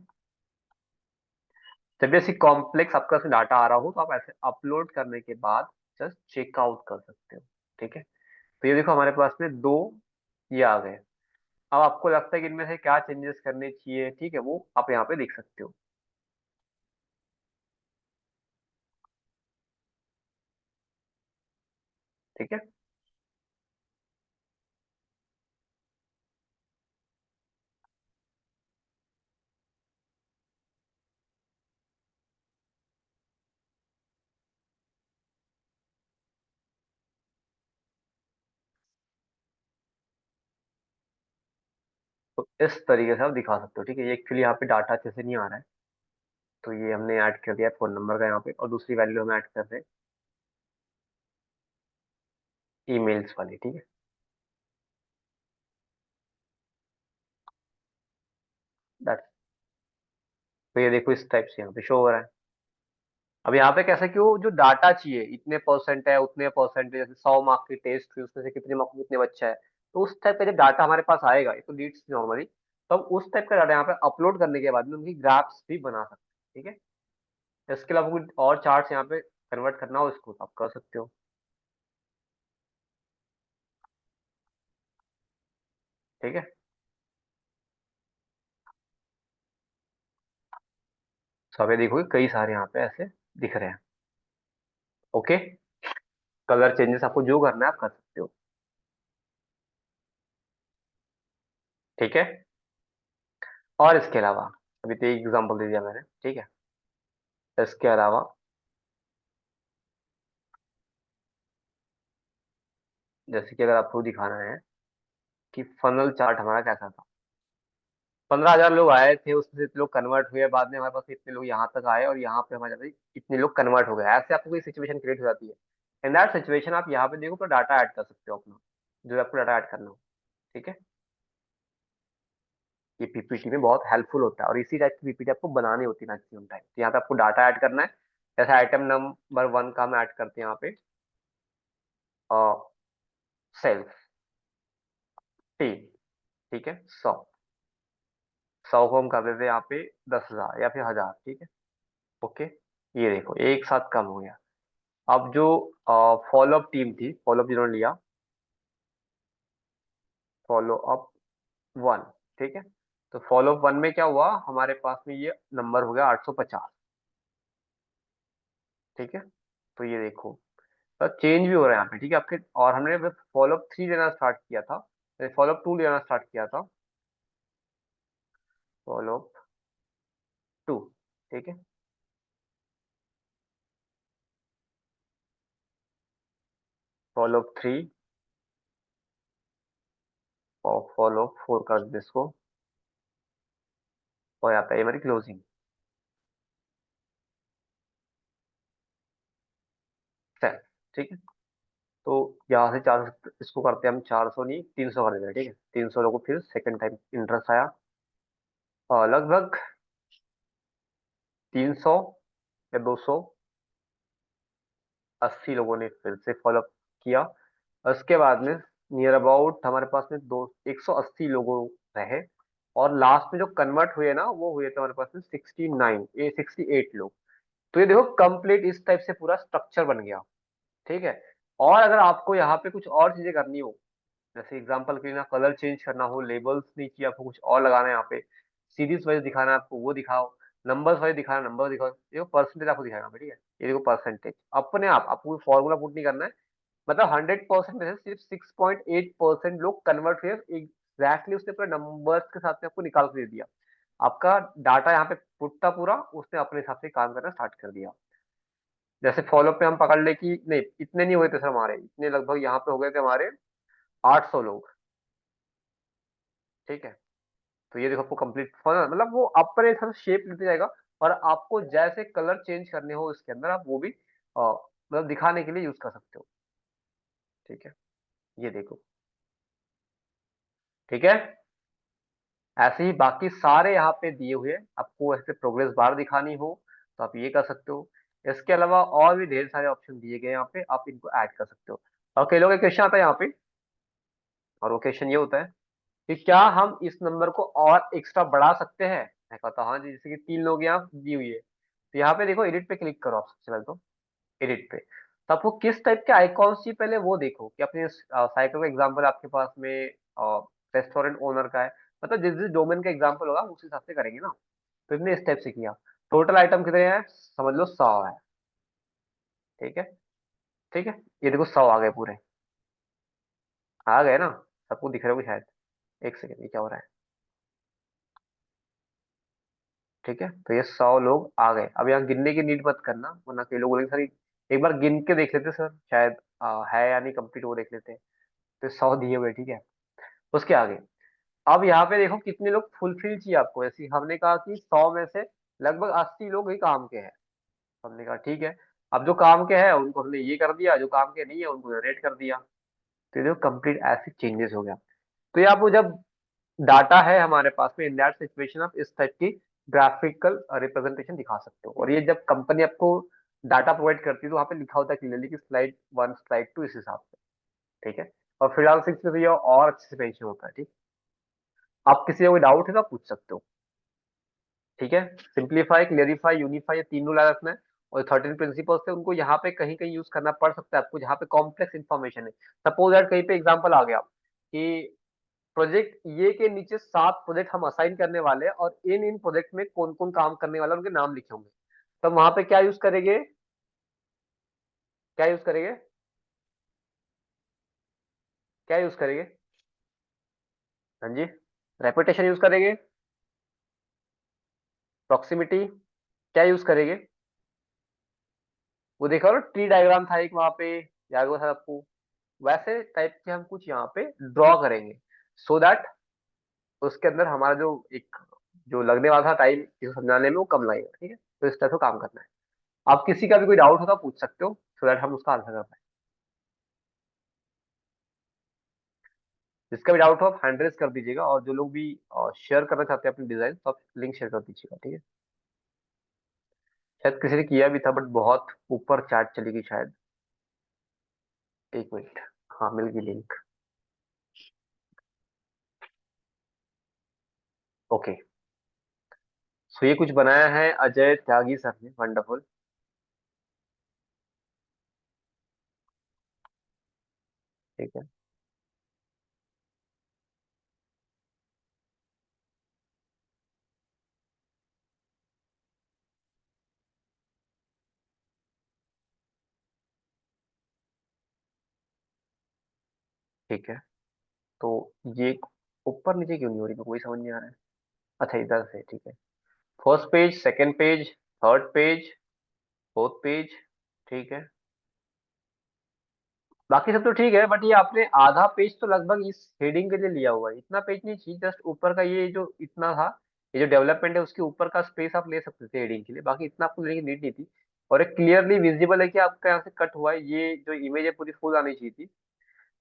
S1: जब भी ऐसी कॉम्प्लेक्स आपका उसमें डाटा आ रहा हो तो आप ऐसे अपलोड करने के बाद जस्ट चेकआउट कर सकते हो। ठीक है, तो ये देखो हमारे पास में दो ये आ गए। अब आपको लगता है कि इनमें से क्या चेंजेस करने चाहिए, ठीक है, वो आप यहाँ पे देख सकते हो। ठीक है, तो इस तरीके से आप दिखा सकते हो। ठीक है, ये एक्चुअली यहाँ पे डाटा अच्छे से नहीं आ रहा है, तो ये हमने ऐड कर दिया फोन नंबर का यहाँ पे, और दूसरी वैल्यू हम ऐड कर रहे हैं ईमेल्स वाली। ठीक है, दैट्स, तो ये देखो इस टाइप से यहाँ पे शो हो रहा है। अब यहाँ पे कैसे कि वो जो डाटा चाहिए, इतने परसेंट है उतने परसेंट, जैसे 100 मार्क की टेस्ट हुई उसमें से कितने मार्क कितने बच्चा है, तो उस टाइप का जब डाटा हमारे पास आएगा, ये तो लीड्स नॉर्मली, तो हम उस टाइप का डाटा यहाँ पे अपलोड करने के बाद में उनकी ग्राफ्स भी बना सकते हैं। ठीक है, इसके अलावा कुछ और चार्ट्स यहाँ पे कन्वर्ट करना हो इसको तो आप कर सकते हो। ठीक है, तो अब ये देखोगे कई सारे यहाँ पे ऐसे दिख रहे हैं। ओके, कलर चेंजेस आपको जो करना है आप कर सकते हो। ठीक है, और इसके अलावा अभी तो एक एग्जांपल दे दिया मैंने। ठीक है, इसके अलावा जैसे कि अगर आपको दिखाना है कि फनल चार्ट हमारा कैसा था, 15,000 लोग आए थे, उसमें से इतने लोग कन्वर्ट हुए, बाद में हमारे पास इतने लोग यहाँ तक आए और यहाँ पे हमारे पास इतने लोग कन्वर्ट हो गए, ऐसे आपको कोई सिचुएशन क्रिएट हो जाती है। इन दैट सिचुएशन आप यहाँ पे देखो, पर डाटा ऐड कर सकते हो अपना, जो आपको डाटा ऐड करना हो। ठीक है, ये पीपीटी में बहुत हेल्पफुल होता है, और इसी टाइप की पीपीटी आपको बनानी होती है मैक्सिमम टाइम। तो यहाँ पे आपको डाटा ऐड करना है, जैसे आइटम नंबर 1 का हम ऐड करते हैं यहाँ पे सेल्फ टी। ठीक है, 100 को हम कर देते हैं यहाँ पे 10,000 या फिर 1,000। ठीक है, ओके, ये देखो एक साथ कम हो गया। अब जो फॉलो अप टीम थी, फॉलो अप जिन्होंने लिया, फॉलो अप 1। ठीक है, तो फॉलो अप 1 में क्या हुआ, हमारे पास में ये नंबर हो गया 850। ठीक है, तो ये देखो तो चेंज भी हो रहा है यहाँ पे। ठीक है, आपके, और हमने फॉलो अप 3 लेना स्टार्ट किया था, फॉलो अप 2 लेना स्टार्ट किया था, फॉलो अप 2। ठीक है, फॉलो अप 3 और फॉलो अप 4 कर दे इसको, और यहाँ पे हमारी क्लोजिंग सेल। ठीक है, तो यहाँ से 400 इसको करते हैं हम, 400 नहीं 300 कर देते हैं। ठीक है, 300 लोगों को फिर सेकंड टाइम इंटरेस्ट आया, और लगभग 300 या 280 लोगों ने फिर से फॉलोअप किया। उसके बाद में नियर अबाउट हमारे पास में दो 180 लोगों रहे, और लास्ट में जो कन्वर्ट हुए ना वो हुए थे हमारे पास में 68 लोग। तो ये देखो कंप्लीट इस टाइप से पूरा स्ट्रक्चर बन गया। ठीक है, और अगर आपको यहाँ पे कुछ और चीजें करनी हो, जैसे एग्जांपल के लिए ना कलर चेंज करना हो, लेबल्स नहीं चाहिए आपको, कुछ और लगाना है यहाँ पे, सीरीज वाइज दिखाना है आपको वो दिखाओ, नंबर्स वाइज दिखाना नंबर दिखाओ, देखो परसेंटेज आपको दिखाना है। ठीक है, ये देखो परसेंटेज अपने आप, आपको फॉर्मूला पुट नहीं करना है, मतलब 100% में से सिर्फ 6.8% लोग कन्वर्ट हुए एग्जैक्टली, उसने पूरे नंबर्स के साथ में आपको निकाल के दे दिया। आपका डाटा यहाँ पे पुट था पूरा, उसने अपने हिसाब से काम करना स्टार्ट कर दिया। जैसे फॉलो पे हम पकड़ ले कि नहीं इतने नहीं हुए थे सर हमारे, इतने लगभग यहाँ पे हो गए थे हमारे 800 लोग। ठीक है, तो ये देखो आपको कंप्लीट मतलब वो अपने हिसाब से शेप लेते जाएगा, और आपको जैसे कलर चेंज करने हो इसके अंदर आप वो भी मतलब दिखाने के लिए यूज कर सकते हो। ठीक है, ये देखो। ठीक है, ऐसे ही बाकी सारे यहाँ पे दिए हुए हैं, आपको ऐसे प्रोग्रेस बार दिखानी हो तो आप ये कर सकते हो। इसके अलावा और भी ढेर सारे ऑप्शन दिए गए हैं यहाँ पे, आप इनको ऐड कर सकते हो। और कई लोगों का क्वेश्चन आता है यहाँ पे, और वो क्वेश्चन ये होता है कि क्या हम इस नंबर को और एक्स्ट्रा बढ़ा सकते हैं। मैं कहता हूँ हाँ जी, जैसे कि 3 लोग यहाँ दी हुई है, तो यहाँ पे देखो एडिट पे क्लिक करो आप, सबसे पहले तो एडिट पे। तो आपको किस टाइप के आइकॉन्स चाहिए पहले वो देखो, कि अपने साइटों का एग्जांपल आपके पास में रेस्टोरेंट ओनर का है, मतलब जिस जिस डोमेन का एग्जांपल होगा उस हिसाब से करेंगे ना। तो इसने इस टाइप से किया। टोटल आइटम कितने हैं, समझ लो 100 है। ठीक है, ठीक है, ये देखो 100 आ गए पूरे, आ गए ना, सबको दिख रहे हो शायद। एक सेकंड, ये क्या हो रहा है। ठीक है, तो ये 100 लोग आ गए। अब यहाँ गिनने की नीड मत करना, वरना कई लोग बोलेंगे सर एक बार गिन के देख लेते सर, शायद है या नहीं कंप्लीट वो देख लेते। तो 100 दिए हुए, ठीक है। उसके आगे अब यहाँ पे देखो कितने लोग फुलफिल चाहिए आपको। ऐसे हमने कहा कि 100 में से लगभग 80 लोग ही काम के हैं। हमने कहा ठीक है, अब जो काम के हैं उनको हमने ये कर दिया, जो काम के नहीं है उनको रेट कर दिया। तो ये देखो कंप्लीट ऐसे चेंजेस हो गया। तो ये आपको जब डाटा है हमारे पास में, इन दैट सिचुएशन आप इस टाइप की ग्राफिकल रिप्रेजेंटेशन दिखा सकते हो। और ये जब कंपनी आपको डाटा प्रोवाइड करती है तो वहाँ पे लिखा होता है क्लियरली कि स्लाइड 1 स्लाइड 2 इस हिसाब से। ठीक है, और फिलहाल 6 में तो ये और अच्छे से मेंशन होता है। ठीक, आप किसी का कोई डाउट है तो आप पूछ सकते हो। ठीक है, सिंप्लीफाई, क्लियरिफाई, यूनिफाई, ये 3 रूल याद रखना है। और 13 प्रिंसिपल्स से उनको यहाँ पे कहीं कहीं यूज करना पड़ सकता है आपको, जहाँ पे कॉम्प्लेक्स इन्फॉर्मेशन है। सपोज दैट कहीं पे एग्जांपल आ गया कि प्रोजेक्ट ये के नीचे 7 प्रोजेक्ट हम असाइन करने वाले हैं, और इन इन प्रोजेक्ट में कौन कौन काम करने वाला है उनके नाम लिखे होंगे। तो वहां पे क्या यूज करेंगे, क्या यूज करेंगे, क्या यूज करेंगे। हाँ जी, रेपुटेशन यूज करेंगे, प्रॉक्सिमिटी, क्या यूज करेंगे। वो देखा ना ट्री डायग्राम था एक वहां पे, याद हुआ था आपको। वैसे टाइप के हम कुछ यहाँ पे ड्रॉ करेंगे, सो दैट उसके अंदर हमारा जो एक जो लगने वाला था टाइम इसको समझाने में वो कम लगेगा। ठीक है, तो इस तरह से काम करना है। आप किसी का भी कोई डाउट होगा पूछ सकते हो, सो दैट हम उसका आंसर कर पाए। जिसका भी डाउट हो आप हैंड रेज कर दीजिएगा, और जो लोग भी शेयर करना चाहते हैं अपनी डिजाइन, तो आप लिंक शेयर कर दीजिएगा। ठीक है, शायद किसी ने किया भी था बट बहुत ऊपर चैट चली गई शायद। एक मिनट, हाँ मिल गई लिंक। ओके, सो ये कुछ बनाया है अजय त्यागी सर ने, वंडरफुल। ठीक है, ठीक है। तो ये ऊपर नीचे क्यों नहीं हो रही, मेरे को कोई समझ नहीं आ रहा है। अच्छा इधर से, ठीक है। First page, second page, third page, fourth page. ठीक है, बाकी सब तो ठीक है, बट ये आपने आधा पेज तो लगभग इस हेडिंग के लिए लिया हुआ है। इतना पेज नहीं चाहिए, जस्ट ऊपर का ये जो इतना था, ये जो डेवलपमेंट है उसके ऊपर का स्पेस आप ले सकते थे हेडिंग के लिए, बाकी इतना आपको लेने की नीड नहीं थी। और एक क्लियरली विजिबल है कि आपका यहाँ से कट हुआ है, ये जो इमेज है पूरी फुल आनी चाहिए थी।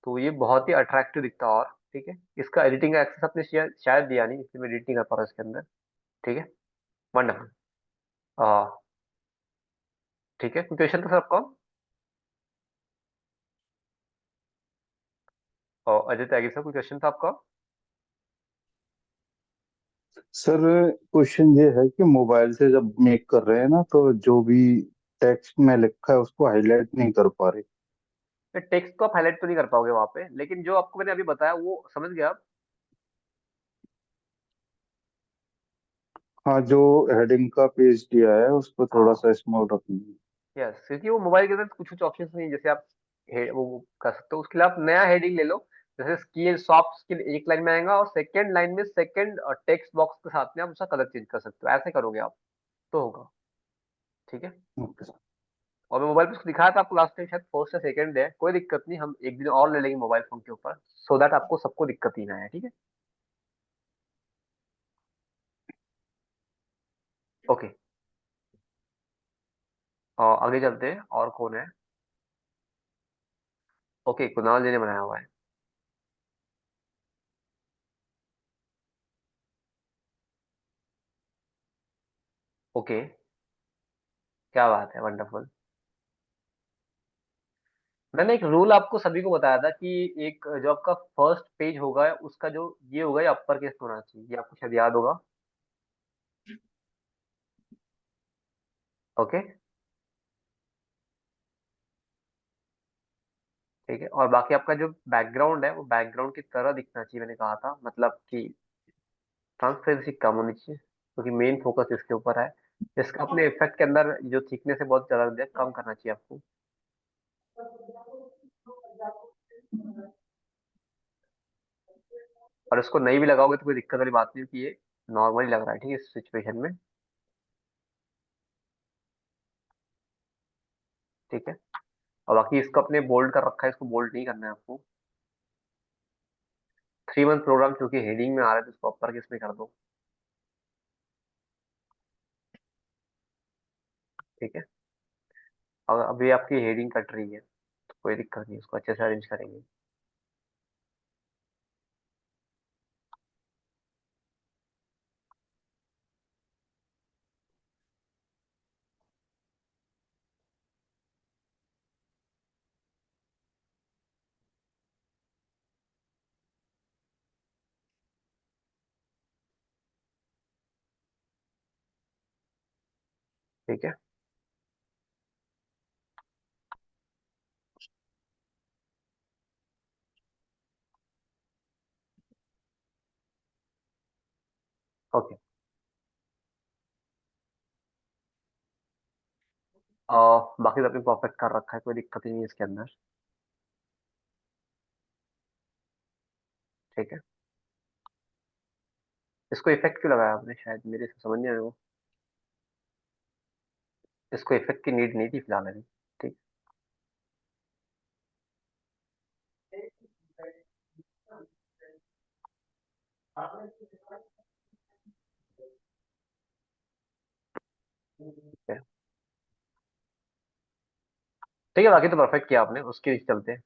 S1: तो ये बहुत ही अट्रैक्टिव दिखता है। और ठीक है, इसका एडिटिंग का एक्सेस आपने शायद दिया नहीं, इसलिए मैं एडिट नहीं कर पा रहा इसके अंदर। ठीक है, वंडरफुल। ठीक है, क्वेश्चन था सर आपका। अजय त्यागी सर, कोई क्वेश्चन था आपका।
S2: सर क्वेश्चन ये है कि मोबाइल से जब मेक कर रहे हैं ना, तो जो भी टेक्स्ट में लिखा है उसको हाईलाइट नहीं कर पा रहे।
S1: टेक्स्ट को आप हाईलाइट तो नहीं कर पाओगे वहां पे, लेकिन जो आपको मैंने अभी बताया वो समझ गया आप।
S2: हाँ, जो हेडिंग का पेज दिया है उसको थोड़ा
S1: हाँ,
S2: सा स्मॉल रखेंगे।
S1: यस, क्योंकि वो मोबाइल के अंदर कुछ कुछ ऑप्शन नहीं है, जैसे आप वो कर सकते हो। उसके लिए आप नया हेडिंग ले लो, जैसे स्किल, सॉफ्ट स्किल एक लाइन में आएगा, और सेकंड लाइन में सेकंड टेक्स्ट बॉक्स के साथ में आप उसका कलर चेंज कर सकते हो। ऐसे करोगे आप तो होगा। ठीक है,
S2: ओके सर।
S1: और मैं मोबाइल पे उसको दिखाया था आपको लास्ट टाइम, शायद फर्स्ट या सेकंड है, कोई दिक्कत नहीं, हम एक दिन और ले लेंगे मोबाइल फोन के ऊपर, सो दैट आपको सबको दिक्कत ही ना है। ठीक है, ओके। आगे चलते हैं, और कौन है। ओके, कुणाल जी ने बनाया हुआ है। ओके, क्या बात है, वंडरफुल। मैंने एक रूल आपको सभी को बताया था कि एक जो आपका फर्स्ट पेज होगा उसका जो ये होगा ये अपर केस होना चाहिए, ये आपको शायद याद होगा। ओके। ठीक है, और बाकी आपका जो बैकग्राउंड है वो बैकग्राउंड की तरह दिखना चाहिए, मैंने कहा था, मतलब कि ट्रांसपेरेंसी कम होनी चाहिए क्योंकि मेन फोकस इसके ऊपर है। इसका अपने इफेक्ट के अंदर जो थिकनेस है बहुत ज्यादा कम करना चाहिए आपको। और इसको नहीं भी लगाओगे तो कोई दिक्कत वाली बात नहीं, कि ये नॉर्मली लग रहा है, ठीक है, इस सिचुएशन में। ठीक है। और बाकी इसको अपने बोल्ड कर रखा है, इसको बोल्ड नहीं करना है आपको। 3 मंथ प्रोग्राम चूंकि हेडिंग में आ रहा है तो इसको अपर केस में कर दो। ठीक है। और अभी आपकी हेडिंग कट रही है तो कोई दिक्कत नहीं, उसको अच्छे से अरेंज करेंगे। ठीक है। ओके। बाकी तो आपने परफेक्ट कर रखा है, कोई दिक्कत ही नहीं है इसके अंदर। ठीक है। इसको इफेक्ट क्यों लगाया आपने, शायद मेरे से समझ नहीं आया वो। इसको इफेक्ट की नीड नहीं थी फिलहाल अभी। ठीक है। ठीक है, बाकी तो परफेक्ट किया आपने, उसके नीचे चलते हैं।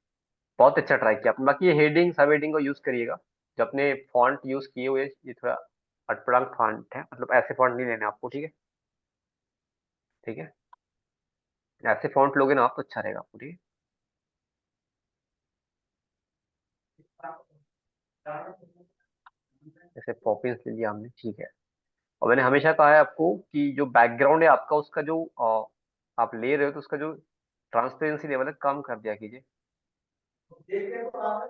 S1: बहुत अच्छा ट्राई किया आपने। बाकी ये हेडिंग सब हेडिंग को यूज करिएगा। जो अपने फॉन्ट यूज किए हुए ये थोड़ा अटपटांग फॉन्ट है, मतलब ऐसे फॉन्ट नहीं लेने आपको। ठीक है। ठीक है। ऐसे फॉन्ट लोगे ना आप तो अच्छा रहेगा आपको। ठीक है। जैसे पॉपिंस ले लिया हमने। ठीक है। और मैंने हमेशा कहा है आपको कि जो बैकग्राउंड है आपका, उसका जो आप ले रहे हो तो उसका जो ट्रांसपेरेंसी लेवल है कम कर दिया कीजिए।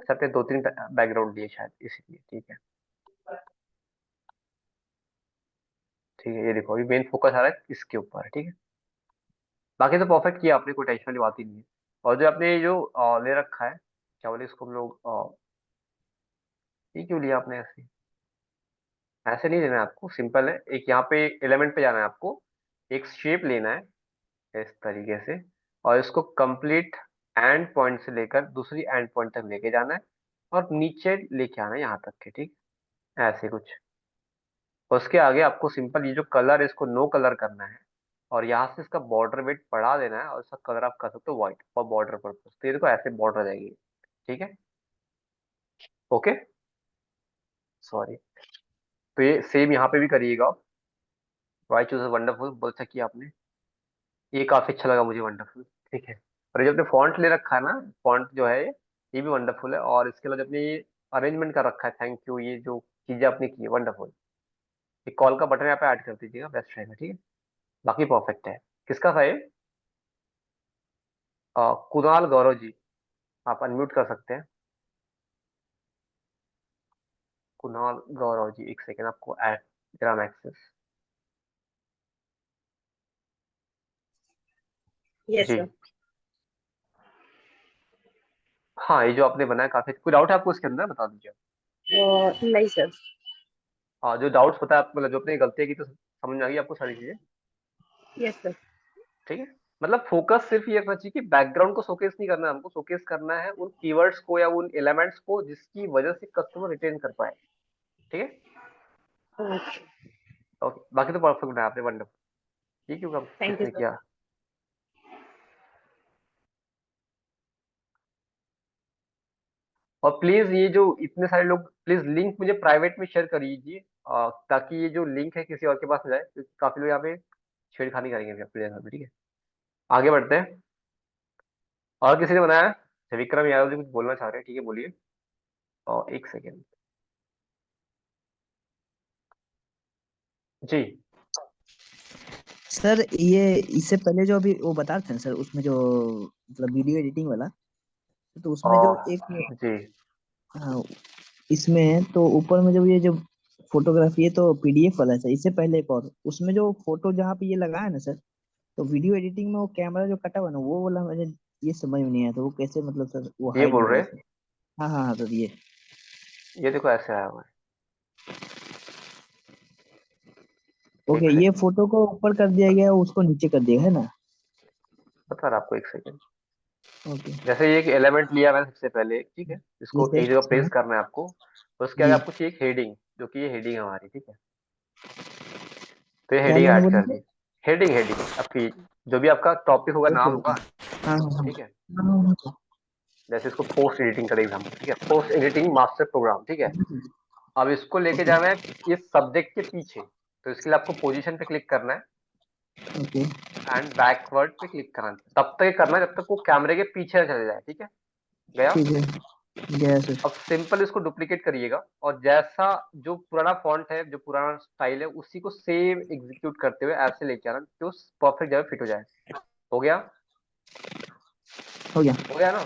S1: सब पे 2-3 बैकग्राउंड लिए शायद इसीलिए। ठीक है। ठीक है, ये देखो अभी मेन फोकस आ रहा है इसके ऊपर। ठीक है। बाकी तो परफेक्ट किया आपने, कोई टेंशन वाली बात ही नहीं है। और जो आपने जो ले रखा है, क्या बोले इसको हम लोग, ये क्यों लिया आपने ऐसे? ऐसे नहीं लेना है आपको, सिंपल है। एक यहाँ पे एलिमेंट पे जाना है आपको, एक शेप लेना है इस तरीके से, और इसको कंप्लीट एंड पॉइंट से लेकर दूसरी एंड पॉइंट तक लेके जाना है, और नीचे लेके आना है यहाँ तक के। ठीक, ऐसे कुछ। उसके आगे आपको सिंपल ये जो कलर है इसको नो कलर करना है, और यहाँ से इसका बॉर्डर वेट बढ़ा देना है, और इसका कलर आप कर सकते हो व्हाइट और बॉर्डर पर्पज, तो ये देखो ऐसे बॉर्डर आ जाएगी। ठीक है। ओके। सॉरी। तो ये सेम यहाँ पे भी करिएगा। वाई चूज वंडरफुल, बहुत अच्छा किया आपने। ये काफी अच्छा लगा मुझे, वंडरफुल। ठीक है। और ये जो आपने फॉन्ट ले रखा है ना, फॉन्ट जो है ये भी वंडरफुल है, और इसके अलावा जो आपने ये अरेंजमेंट कर रखा है, थैंक यू, ये जो चीजें आपने की है वंडरफुल। एक कॉल का बटन यहाँ पे ऐड कर दीजिएगा, बेस्ट रहेगा। ठीक है। बाकी परफेक्ट है। किसका था ये? कुणाल गौरव जी, आप अनम्यूट कर सकते हैं। कुणाल गौरव जी, एक सेकेंड, आपको ऐड ग्राम एक्सेस।
S3: यस
S1: जी।
S3: सर।
S1: हाँ, ये जो आपने बनाया काफी, कोई डाउट है आपको इसके अंदर, बता दीजिए।
S3: नहीं सर।
S1: जो डाउट्स बताया आपको, मतलब जो आपने गलतियाँ की तो समझ में आ गई आपको सारी चीजें।
S3: Yes sir.
S1: ठीक है। मतलब फोकस सिर्फ ये रखना चाहिए कि बैकग्राउंड को शोकेस नहीं करना है हमको, शोकेस करना है उन कीवर्ड्स को या उन एलिमेंट्स को जिसकी वजह से कस्टमर रिटेन कर पाए। ठीक है।
S3: ओके।
S1: ओके, बाकी तो परफेक्ट बनाया आपने, वंडरफुल। ये क्यों कब
S3: थैंक यू
S1: किसने
S3: सर।
S1: किया? और प्लीज ये जो इतने सारे लोग, प्लीज लिंक मुझे प्राइवेट में शेयर कर दीजिए, ताकि ये जो लिंक है किसी और के पास ना जाए, क्योंकि काफी लोग यहाँ पे छेड़खानी करेंगे अपने साथ में। ठीक है। आगे बढ़ते हैं। और किसी ने बनाया है? अच्छा, विक्रम यादव जी कुछ बोलना चाह रहे हैं, ठीक है बोलिए। और एक सेकेंड जी।
S4: सर ये इससे पहले जो अभी वो बता रहे थे ना सर, उसमें जो मतलब वीडियो एडिटिंग वाला, तो उसमें जो
S1: और
S4: एक
S1: जी
S4: हाँ, इसमें तो ऊपर में जब ये जो फोटोग्राफी है तो पीडीएफ वाला है सर। इससे पहले एक और उसमें जो फोटो जहाँ पे ये लगा है ना सर, तो वीडियो एडिटिंग में वो कैमरा जो कटा हुआ है ना, वो वाला मुझे ये समझ में नहीं आया, तो वो कैसे मतलब सर वो
S1: ये
S4: हाइड
S1: बोल
S4: होगा
S1: रहे
S4: इसमें? हाँ हाँ हाँ सर
S1: ये देखो ऐसे आया हुआ है।
S4: ओके,
S1: एक
S4: ये
S1: सेकेंड
S4: फोटो को ऊपर कर दिया गया, उसको नीचे कर दिया है ना?
S1: बता रहा आपको, एक सेकेंड।
S4: ओके
S1: जैसे ये एक एलिमेंट लिया मैंने सबसे पहले, ठीक है,
S4: जी
S1: इसको एक
S4: सर।
S1: जगह प्लेस
S4: हाँ,
S1: करना है आपको। तो उसके आगे
S4: जी
S1: आपको चाहिए एक हेडिंग, जो कि ये हेडिंग है हमारी, ठीक है। तो ये
S4: क्या
S1: हेडिंग
S4: लेना
S1: ऐड
S4: बोले
S1: कर
S4: सर?
S1: दी। हेडिंग हेडिंग आपकी, जो भी आपका टॉपिक होगा,
S4: ओके
S1: नाम
S4: ओके।
S1: होगा,
S4: हाँ हाँ हाँ
S1: ठीक है।
S4: हाँ हाँ, हाँ, हाँ।
S1: जैसे इसको पोस्ट एडिटिंग का एग्जाम्पल, ठीक है, पोस्ट एडिटिंग मास्टर प्रोग्राम, ठीक है। अब इसको लेके
S4: ओके
S1: जाना है इस सब्जेक्ट के पीछे, तो इसके लिए आपको पोजीशन पे क्लिक करना है
S4: ओके
S1: एंड बैकवर्ड पे क्लिक करना है। तब तक ये करना है जब तक वो कैमरे के पीछे न चले जाए, ठीक है। गया।
S4: ठीक है, गया सर।
S1: अब सिंपल इसको डुप्लीकेट करिएगा, और जैसा जो पुराना फॉन्ट है, जो पुराना स्टाइल है, उसी को सेम एग्जीक्यूट करते हुए ऐसे लेके आना कि उस परफेक्ट जगह फिट हो जाए। हो गया।
S4: हो गया।
S1: हो गया ना।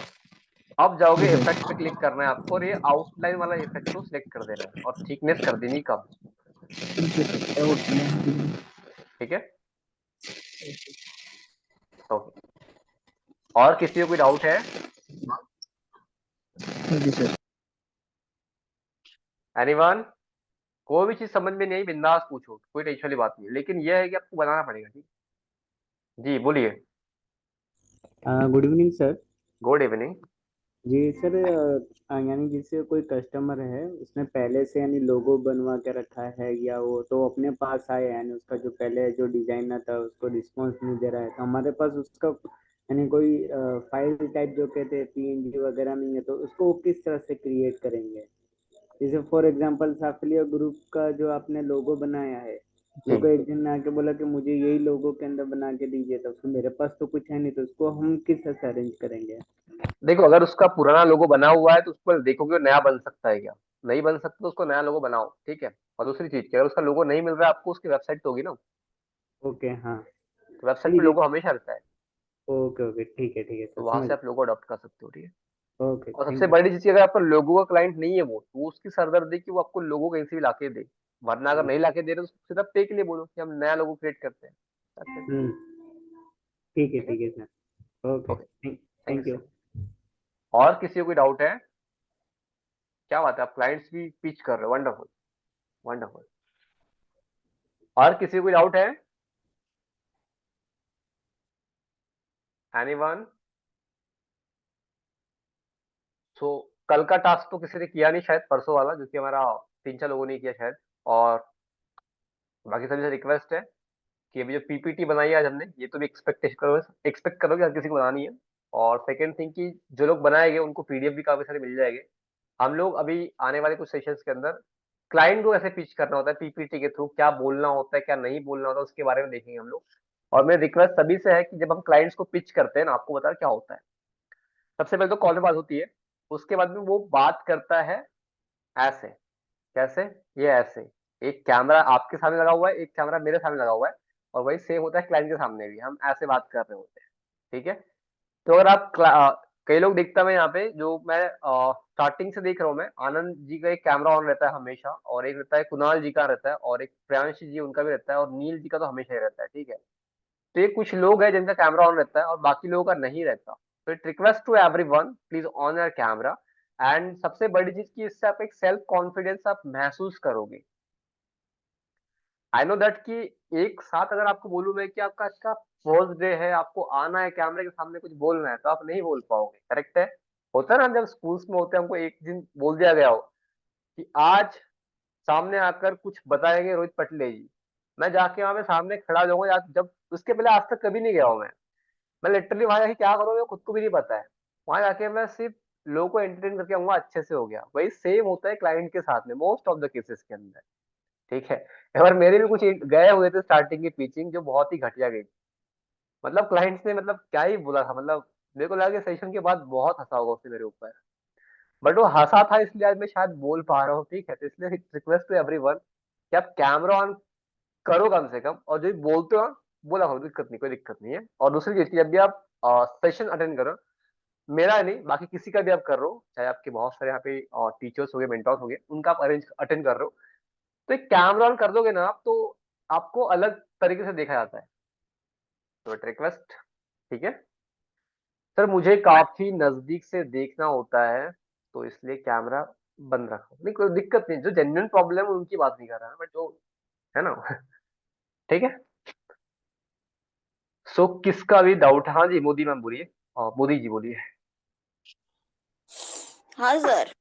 S1: अब जाओगे
S4: जी सर।
S1: इफेक्ट पे क्लिक करना है आपको, और ये आउटलाइन वाला इफेक्ट को सिलेक्ट कर देना है, और थिकनेस कर देनी कम,
S4: ठीक है सर, ओके।
S1: ठीक है। तो और किसी को कोई डाउट है?
S4: जी सर।
S1: एनीवन? कोई भी चीज समझ में नहीं आई, बिंदास पूछो, कोई टेंशन वाली बात नहीं है, लेकिन यह है कि आपको बनाना पड़ेगा, ठीक। जी बोलिए।
S5: Good evening sir.
S1: Good evening.
S5: जी सर, यानी जैसे कोई कस्टमर है, उसने पहले से यानी लोगो बनवा के रखा है या वो तो अपने पास आया, यानी उसका जो पहले जो डिजाइनर था उसको रिस्पॉन्स नहीं दे रहा है, तो हमारे पास उसका यानी कोई फाइल टाइप जो कहते हैं पीएनजी वगैरह नहीं है, तो उसको वो किस तरह से क्रिएट करेंगे? जैसे फॉर एग्जांपल साफल्य ग्रुप का जो आपने लोगो बनाया है,
S1: जी
S5: मेरे को एक दिन ने आके बोला कि मुझे यही लोगो के अंदर बना के दीजिए, तो उसको मेरे पास तो कुछ है नहीं, तो उसको हम किस तरह से अरेंज करेंगे?
S1: देखो, अगर उसका पुराना लोगो बना हुआ है तो उस पर देखोगे वो नया बन सकता है क्या। नहीं बन सकता तो उसको नया लोगो बनाओ, ठीक है। और दूसरी चीज कि अगर उसका लोगो नहीं मिल रहा है आपको, उसकी वेबसाइट तो होगी ना,
S5: ओके हाँ।
S1: तो वेबसाइट पे
S5: चलिए।
S1: लोगो हमेशा रहता है।
S5: ओके ओके, ठीक है
S1: तो
S5: सर,
S1: वहां
S5: समझ
S1: से आप लोगो अडॉप्ट कर सकते हो, ठीक है।
S5: गए। ओके,
S1: और सबसे
S5: थैंक यू।
S1: बड़ी चीज कि अगर आपका लोगो का क्लाइंट नहीं है वो, तो उसकी सरदर्दी कि वो आपको लोगो कहीं से भी लाके दे। वरना अगर नहीं लाके दे रहे तो सीधा पे के लिए बोलो कि हम नया लोगो क्रिएट करते हैं। That's it, ठीक है।
S5: ठीक है sir. Okay,
S1: okay, thank you
S5: thank you.
S1: Sir. और किसी को कोई डाउट है? क्या बात है, आप क्लाइंट्स भी पिच कर रहे हो, वंडरफुल वंडरफुल। और किसी को कोई डाउट है? एनीवन? सो कल का टास्क तो किसी ने किया नहीं शायद, परसों वाला जो कि हमारा 3-4 लोगों ने किया शायद। और बाकी सभी से रिक्वेस्ट है कि अभी जो पीपीटी बनाई है आज हमने, ये तो भी एक्सपेक्ट करो कि हर किसी को बनानी है। और सेकंड थिंग कि जो लोग बनाएंगे उनको पीडीएफ भी काफी सारे मिल जाएंगे। हम लोग अभी आने वाले कुछ सेशंस के अंदर क्लाइंट को ऐसे पिच करना होता है पीपीटी के थ्रू, क्या बोलना होता है क्या नहीं बोलना होता है, उसके बारे में देखेंगे हम लोग। और मेरी रिक्वेस्ट सभी से है कि जब हम क्लाइंट्स को पिच करते हैं ना, आपको बता क्या होता है। सबसे पहले तो कॉल पे बात होती है, उसके बाद में वो बात करता है ऐसे। कैसे? ये ऐसे। एक कैमरा आपके सामने लगा हुआ है, एक कैमरा मेरे सामने लगा हुआ है, और वही सेम होता है क्लाइंट के सामने भी, हम ऐसे बात कर रहे होते हैं, ठीक है। तो अगर आप कई लोग देखता है मैं यहाँ पे, जो मैं स्टार्टिंग से देख रहा हूँ, मैं आनंद जी का एक कैमरा ऑन रहता है हमेशा, और एक रहता है कुणाल जी का रहता है, और एक प्रियांश जी उनका भी रहता है, और नील जी का तो हमेशा ही रहता है, ठीक है। तो ये कुछ लोग हैं जिनका कैमरा ऑन रहता है और बाकी लोगों का नहीं रहता। तो it request to everyone, please on your camera. And सबसे बड़ी चीज की इससे आप एक सेल्फ कॉन्फिडेंस आप महसूस करोगे। आई नो दैट कि एक साथ अगर आपको बोलूं मैं कि आपका अच्छा फर्स्ट डे है, आपको आना है कैमरे के सामने कुछ बोलना है, तो आप नहीं बोल पाओगे, करेक्ट है। होता है ना, जब स्कूल्स में होते हैं, हमको एक दिन बोल दिया गया हो कि आज सामने आकर कुछ बताएंगे रोहित पटले जी। मैं जाके वहां पे सामने खड़ा हो जाऊंगा, जब उसके पहले आज तक कभी नहीं गया हूं मैं लिटरली वहां जाके क्या करूँ खुद को भी नहीं पता है। वहां जाके मैं सिर्फ लोगों को एंटरटेन करके आऊंगा, अच्छे से हो गया। वही सेम होता है क्लाइंट के साथ में मोस्ट ऑफ द केसेस के अंदर, ठीक है। और मेरे भी कुछ गए हुए थे स्टार्टिंग की पिचिंग, जो बहुत ही घटिया गई। मतलब क्लाइंट्स ने मतलब क्या ही बोला था, मतलब मेरे को लगा कि सेशन के बाद बहुत हंसा होगा उसने मेरे ऊपर, बट वो हंसा था इसलिए आज मैं शायद बोल पा रहा हूँ, ठीक है। तो इसलिए रिक्वेस्ट टू एवरीवन कि आप कैमरा ऑन करो कम से कम, और जो भी बोलते हो बोला करो, दिक्कत नहीं, कोई दिक्कत नहीं है। और दूसरी चीज की जब भी आप सेशन अटेंड करो, मेरा नहीं बाकी किसी का भी आप कर रहे हो, चाहे आपके बहुत सारे यहाँ पे टीचर्स हो गए, मेंटर्स हो गए, उनका आप अरेंज अटेंड कर रहे हो, तो एक कैमरा ऑन कर दोगे ना आप, तो आपको अलग तरीके से देखा जाता है। तो रिक्वेस्ट, ठीक है सर, मुझे काफी नजदीक से देखना होता है, तो इसलिए कैमरा बंद रखो। नहीं कोई दिक्कत नहीं, जो जेन्युइन प्रॉब्लम है उनकी बात नहीं कर रहा है, बट जो है ना ठीक है। सो किसका भी डाउट, हाँ जी मोदी मैम बोलिए, मोदी जी बोलिए।
S6: हाँ सर,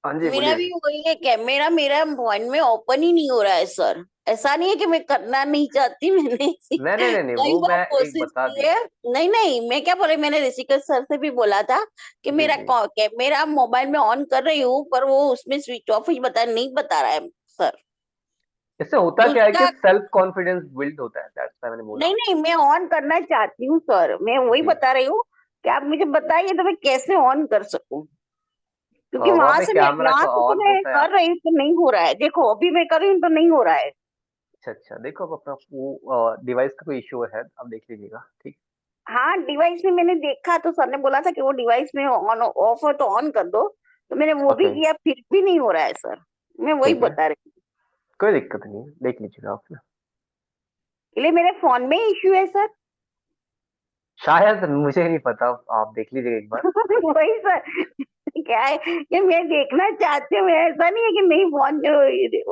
S1: हाँ जी
S6: मेरा
S1: बोलिए।
S6: भी वही है, कैमरा मेरा पॉइंट में ओपन ही नहीं हो रहा है सर। ऐसा नहीं है कि मैं करना नहीं चाहती, मैंने
S1: नहीं नहीं नहीं नहीं,
S6: कई
S1: वो
S6: बार
S1: मैं एक
S6: कोशिश
S1: बता
S6: की
S1: दिया।
S6: है। नहीं नहीं, मैं क्या बोले, मैंने ऋषिकेश सर से भी बोला था कि
S1: जी
S6: मेरा
S1: जी,
S6: कैमरा मोबाइल में ऑन कर रही हूँ, पर वो उसमें स्विच ऑफ ही नहीं बता रहा है सर।
S1: इससे होता क्या है कि
S6: उसका
S1: सेल्फ कॉन्फिडेंस बिल्ड होता है, दैट्स व्हाई मैंने बोला।
S6: नहीं नहीं, मैं ऑन करना चाहती हूँ सर, मैं वही
S1: जी,
S6: बता रही हूँ कि आप मुझे बताइए तो मैं कैसे ऑन कर सकूं, क्योंकि
S1: वहाँ
S6: वहां
S1: पे
S6: से
S1: कैमरा का
S6: तो
S1: ऑन
S6: मैं
S1: होता है
S6: कर रही हूँ तो नहीं हो रहा है। देखो अभी मैं कर रही हूँ तो नहीं हो रहा है।
S1: अच्छा अच्छा, देखो अब अपना वो डिवाइस का कोई इश्यू है, आप देख लीजिएगा, ठीक।
S6: हाँ, डिवाइस में मैंने देखा तो सर ने बोला था कि वो डिवाइस में ऑन ऑफ हो तो ऑन कर दो, तो मैंने वो भी
S1: ओके,
S6: किया, फिर भी नहीं हो रहा है सर। मैं वही
S1: ठीक है,
S6: बता रही हूँ।
S1: कोई दिक्कत नहीं है, देख लीजिएगा आप ना।
S6: इसलिए मेरे फोन में इश्यू है सर।
S1: शायद, मुझे नहीं पता, आप देख लीजिएगा एक बार।
S6: वही सर, क्या है कि मैं देखना चाहती हूँ, ऐसा नहीं है कि नहीं फोन जो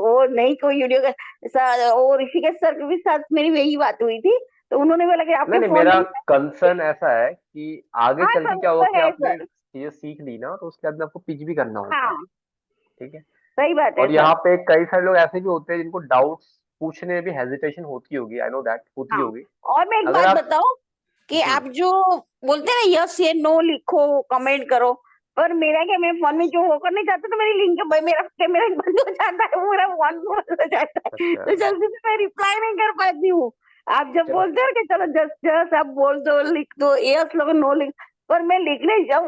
S6: वो नहीं कोई वीडियो का सर, और ऋषिकेश सर के भी साथ मेरी वही बात हुई थी, तो उन्होंने बोला कि
S1: नहीं
S6: आपके
S1: नहीं,
S6: फोन
S1: मेरा
S6: में।
S1: कंसर्न ऐसा है कि आगे
S6: हाँ
S1: चल
S6: सर,
S1: के
S6: वो
S1: क्या होगा
S6: तो
S1: कि
S6: है
S1: आपने
S6: सर।
S1: चीजें सीख ली ना, तो उसके बाद में आपको पिच भी करना होता है,
S6: हाँ,
S1: ठीक है।
S6: सही बात है
S1: और
S6: सर।
S1: यहाँ पे कई सारे लोग ऐसे भी होते हैं जिनको डाउट्स पूछने में भी हेजिटेशन होती होगी, आई नो दैट, होती
S6: हाँ,
S1: होगी।
S6: और मैं एक
S1: अगर
S6: बात
S1: आप,
S6: बताऊं कि
S1: जी,
S6: आप जो बोलते हैं ना यस या नो लिखो, कमेंट करो, पर मेरा क्या, मैं फोन में जो वो करने चाहती हूँ तो मेरी लिंक भाई मेरा कैमरा बंद हो जाता है, मेरा फोन बंद हो जाता है,
S1: अच्छा,
S6: तो जल्दी से मैं रिप्लाई नहीं कर पाती हूँ। आप जब
S1: चलो,
S6: बोलते हो कि चलो जस्ट जस्ट आप बोल दो, लिख दो, यस लोग नो लिख, पर मैं लिखने जब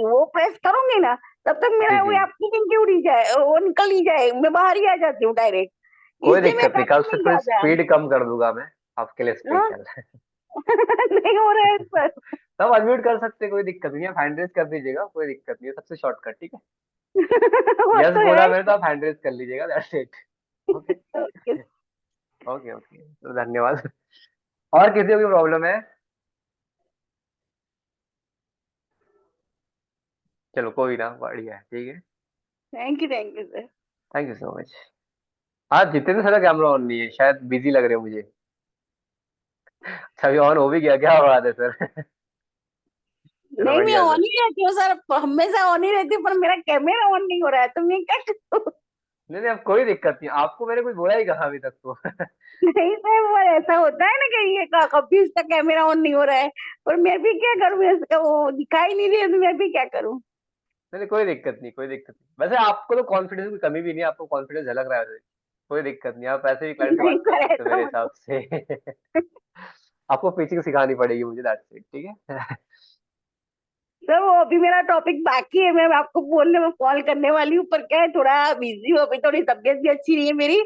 S6: वो प्रेस करूंगी ना, तब तक
S1: जी
S6: मेरा वो
S1: जी,
S6: आपकी लिंक उड़ी जाए, वो निकल ही जाए, मैं बाहर ही आ जाती हूँ डायरेक्ट।
S1: कोई
S6: इसलिए मैं
S1: दिक्कत नहीं, कल
S6: करती
S1: से
S6: नहीं
S1: थोड़ी
S6: ज्यादा।
S1: स्पीड कम कर दूंगा मैं आपके लिए
S6: हाँ?
S1: स्पेशल
S6: नहीं हो रहा है सर।
S1: तब अनम्यूट कर सकते हैं, कोई दिक्कत नहीं है, हैंड रेज कर दीजिएगा, कोई दिक्कत नहीं है, सबसे शॉर्टकट, ठीक है।
S6: वो
S1: यस
S6: तो
S1: बोला
S6: है।
S1: मैंने तो आप हैंड रेज कर लीजिएगा, that's it. Okay
S6: okay.
S1: Okay okay, तो धन्यवाद। और किसी को भी प्रॉब्लम है? चलो कोई ना, बढ़िया है, ठीक है।
S6: Thank you sir.
S1: Thank you so much. आज जितने सारा कैमरा ऑन नहीं है, शायद बिजी लग रहे हो मुझे। अच्छा, अभी ऑन हो भी गया, क्या बात है सर चलो
S6: नहीं, मैं
S1: बढ़िया
S6: ऑन
S1: सर।
S6: ही रहती हूँ सर, हमेशा ऑन ही रहती हूँ, पर मेरा कैमरा ऑन नहीं हो रहा है, तो मैं क्या करूँ?
S1: नहीं नहीं, अब कोई दिक्कत नहीं, आपको मैंने कुछ बोला ही कहा अभी तक तो
S6: नहीं सर, वो ऐसा होता है ना कि ये कभी इसका कैमरा ऑन नहीं हो रहा है, पर मैं भी क्या करूँ, इसका वो दिखाई नहीं रही है, तो मैं भी क्या करूँ?
S1: नहीं नहीं, कोई दिक्कत नहीं, कोई दिक्कत नहीं, वैसे आपको तो कॉन्फिडेंस की कमी भी नहीं है, आपको कॉन्फिडेंस झलक रहा है, कोई दिक्कत नहीं, आप ऐसे ही क्लाइंट से
S6: नहीं
S1: बात कर
S6: सर,
S1: सकते हो
S6: ऐसा
S1: मेरे
S6: मत।
S1: हिसाब से आपको पिचिंग सिखानी पड़ेगी मुझे, दैट्स इट, ठीक है
S6: सर वो अभी मेरा टॉपिक बाकी है, मैं आपको बोलने में कॉल करने वाली हूँ, पर क्या है थोड़ा बिजी हूँ अभी, थोड़ी तबीयत भी अच्छी नहीं है मेरी,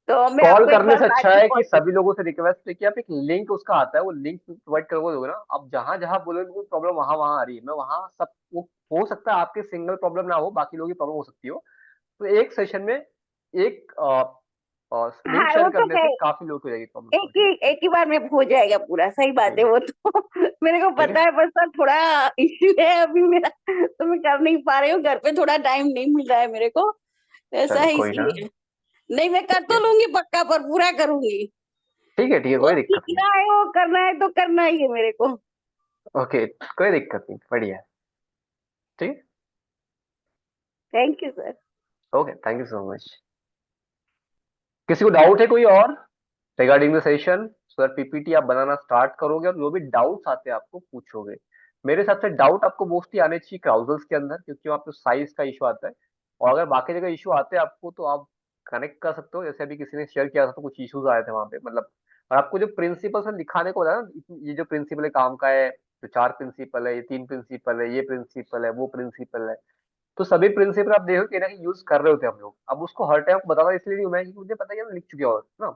S6: तो मैं
S1: कॉल
S6: आपको एक
S1: करने
S6: बार
S1: से
S6: बाद
S1: अच्छा
S6: में
S1: है कि
S6: कॉल
S1: सभी
S6: करूँ।
S1: लोगों से रिक्वेस्ट है कि आप एक लिंक उसका आता है, वो लिंक प्रोवाइड करोगे दोगे ना, आप जहां जहां बोलोगे कोई प्रॉब्लम वहां वहां आ रही है, मैं वहां सब वो, हो सकता है आपके सिंगल प्रॉब्लम ना हो, बाकी लोगों की प्रॉब्लम हो सकती हो, तो एक सेशन में एक लिंक
S6: हाँ,
S1: शेयर
S6: वो तो
S1: करने
S6: है,
S1: से काफी लोगों की हो जाएगी प्रॉब्लम सॉल्व, ठीक है।
S6: एक ही बार में हो जाएगा पूरा, सही बात है वो तो मेरे को
S1: ठीक है,
S6: पता है, बस सर थोड़ा इश्यू है अभी मेरा, तो मैं कर नहीं पा रही हूँ, घर पे थोड़ा टाइम नहीं मिल रहा है मेरे को, ऐसा
S1: चलो
S6: है
S1: कोई ना,
S6: इसीलिए। नहीं, मैं कर
S1: ठीक
S6: तो
S1: है,
S6: लूंगी पक्का, पर पूरा करूंगी।
S1: ठीक है, ठीक है,
S6: वो
S1: कोई दिक्कत नहीं,
S6: सीखना है, वो करना है तो करना ही है मेरे को।
S1: ओके, कोई दिक्कत नहीं, बढ़िया है, ठीक है,
S6: thank you sir.
S1: Okay, thank you so much. किसी को डाउट है कोई और regarding the session, so that PPT आप बनाना स्टार्ट करोगे और जो भी डाउट्स आते हैं आपको पूछोगे। मेरे हिसाब से डाउट आपको मोस्टली आने चाहिए क्राउजल्स के अंदर, क्योंकि वहाँ पे साइज का इशू आता है, और अगर बाकी जगह इशू आते हैं आपको तो आप कनेक्ट कर सकते हो, जैसे अभी किसी ने शेयर किया था तो कुछ इश्यूज आए थे वहाँ पे, मतलब और आपको जो प्रिंसिपल से दिखाने को बताया ना, ये जो प्रिंसिपल है काम का है, जो 4 प्रिंसिपल है, ये 3 प्रिंसिपल है, ये प्रिंसिपल है, वो प्रिंसिपल है, तो सभी प्रिंसिपल आप देखो कि ना यूज कर रहे होते हैं हम लोग। अब उसको हर टाइम बताना इसलिए नहीं हूं मैं, क्योंकि मुझे पता है कि मैं लिख चुके हो ना।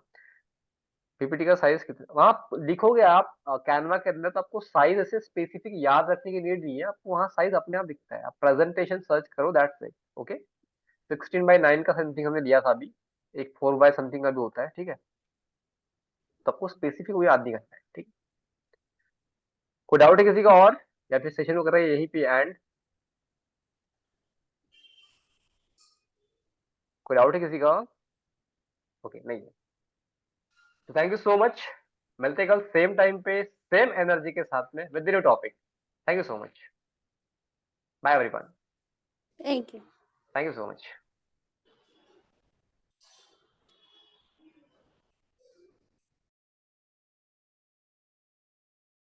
S1: पीपीटी का साइज कितना वहां लिखोगे आप कैनवा के अंदर, तो आपको साइज ऐसे स्पेसिफिक याद रखने की नीड नहीं है, आपको वहाँ साइज अपने आप दिखता है। आप प्रेजेंटेशन सर्च करो, दैट्स इट। ओके, 16:9 का समथिंग हमने लिया था अभी, एक 4 बाय समथिंग का भी होता है, ठीक है। तो आपको स्पेसिफिक वो याद नहीं करना है, ठीक। कोई डाउट है किसी का और, या फिर सेशन को कर रहे हैं यहीं पे एंड? कोई डाउट है किसी का? ओके, नहीं है तो थैंक यू सो मच। मिलते हैं कल सेम टाइम पे सेम एनर्जी के साथ में with new topic. Thank you so much, bye everyone,
S3: Thank you.
S1: Thank you so much.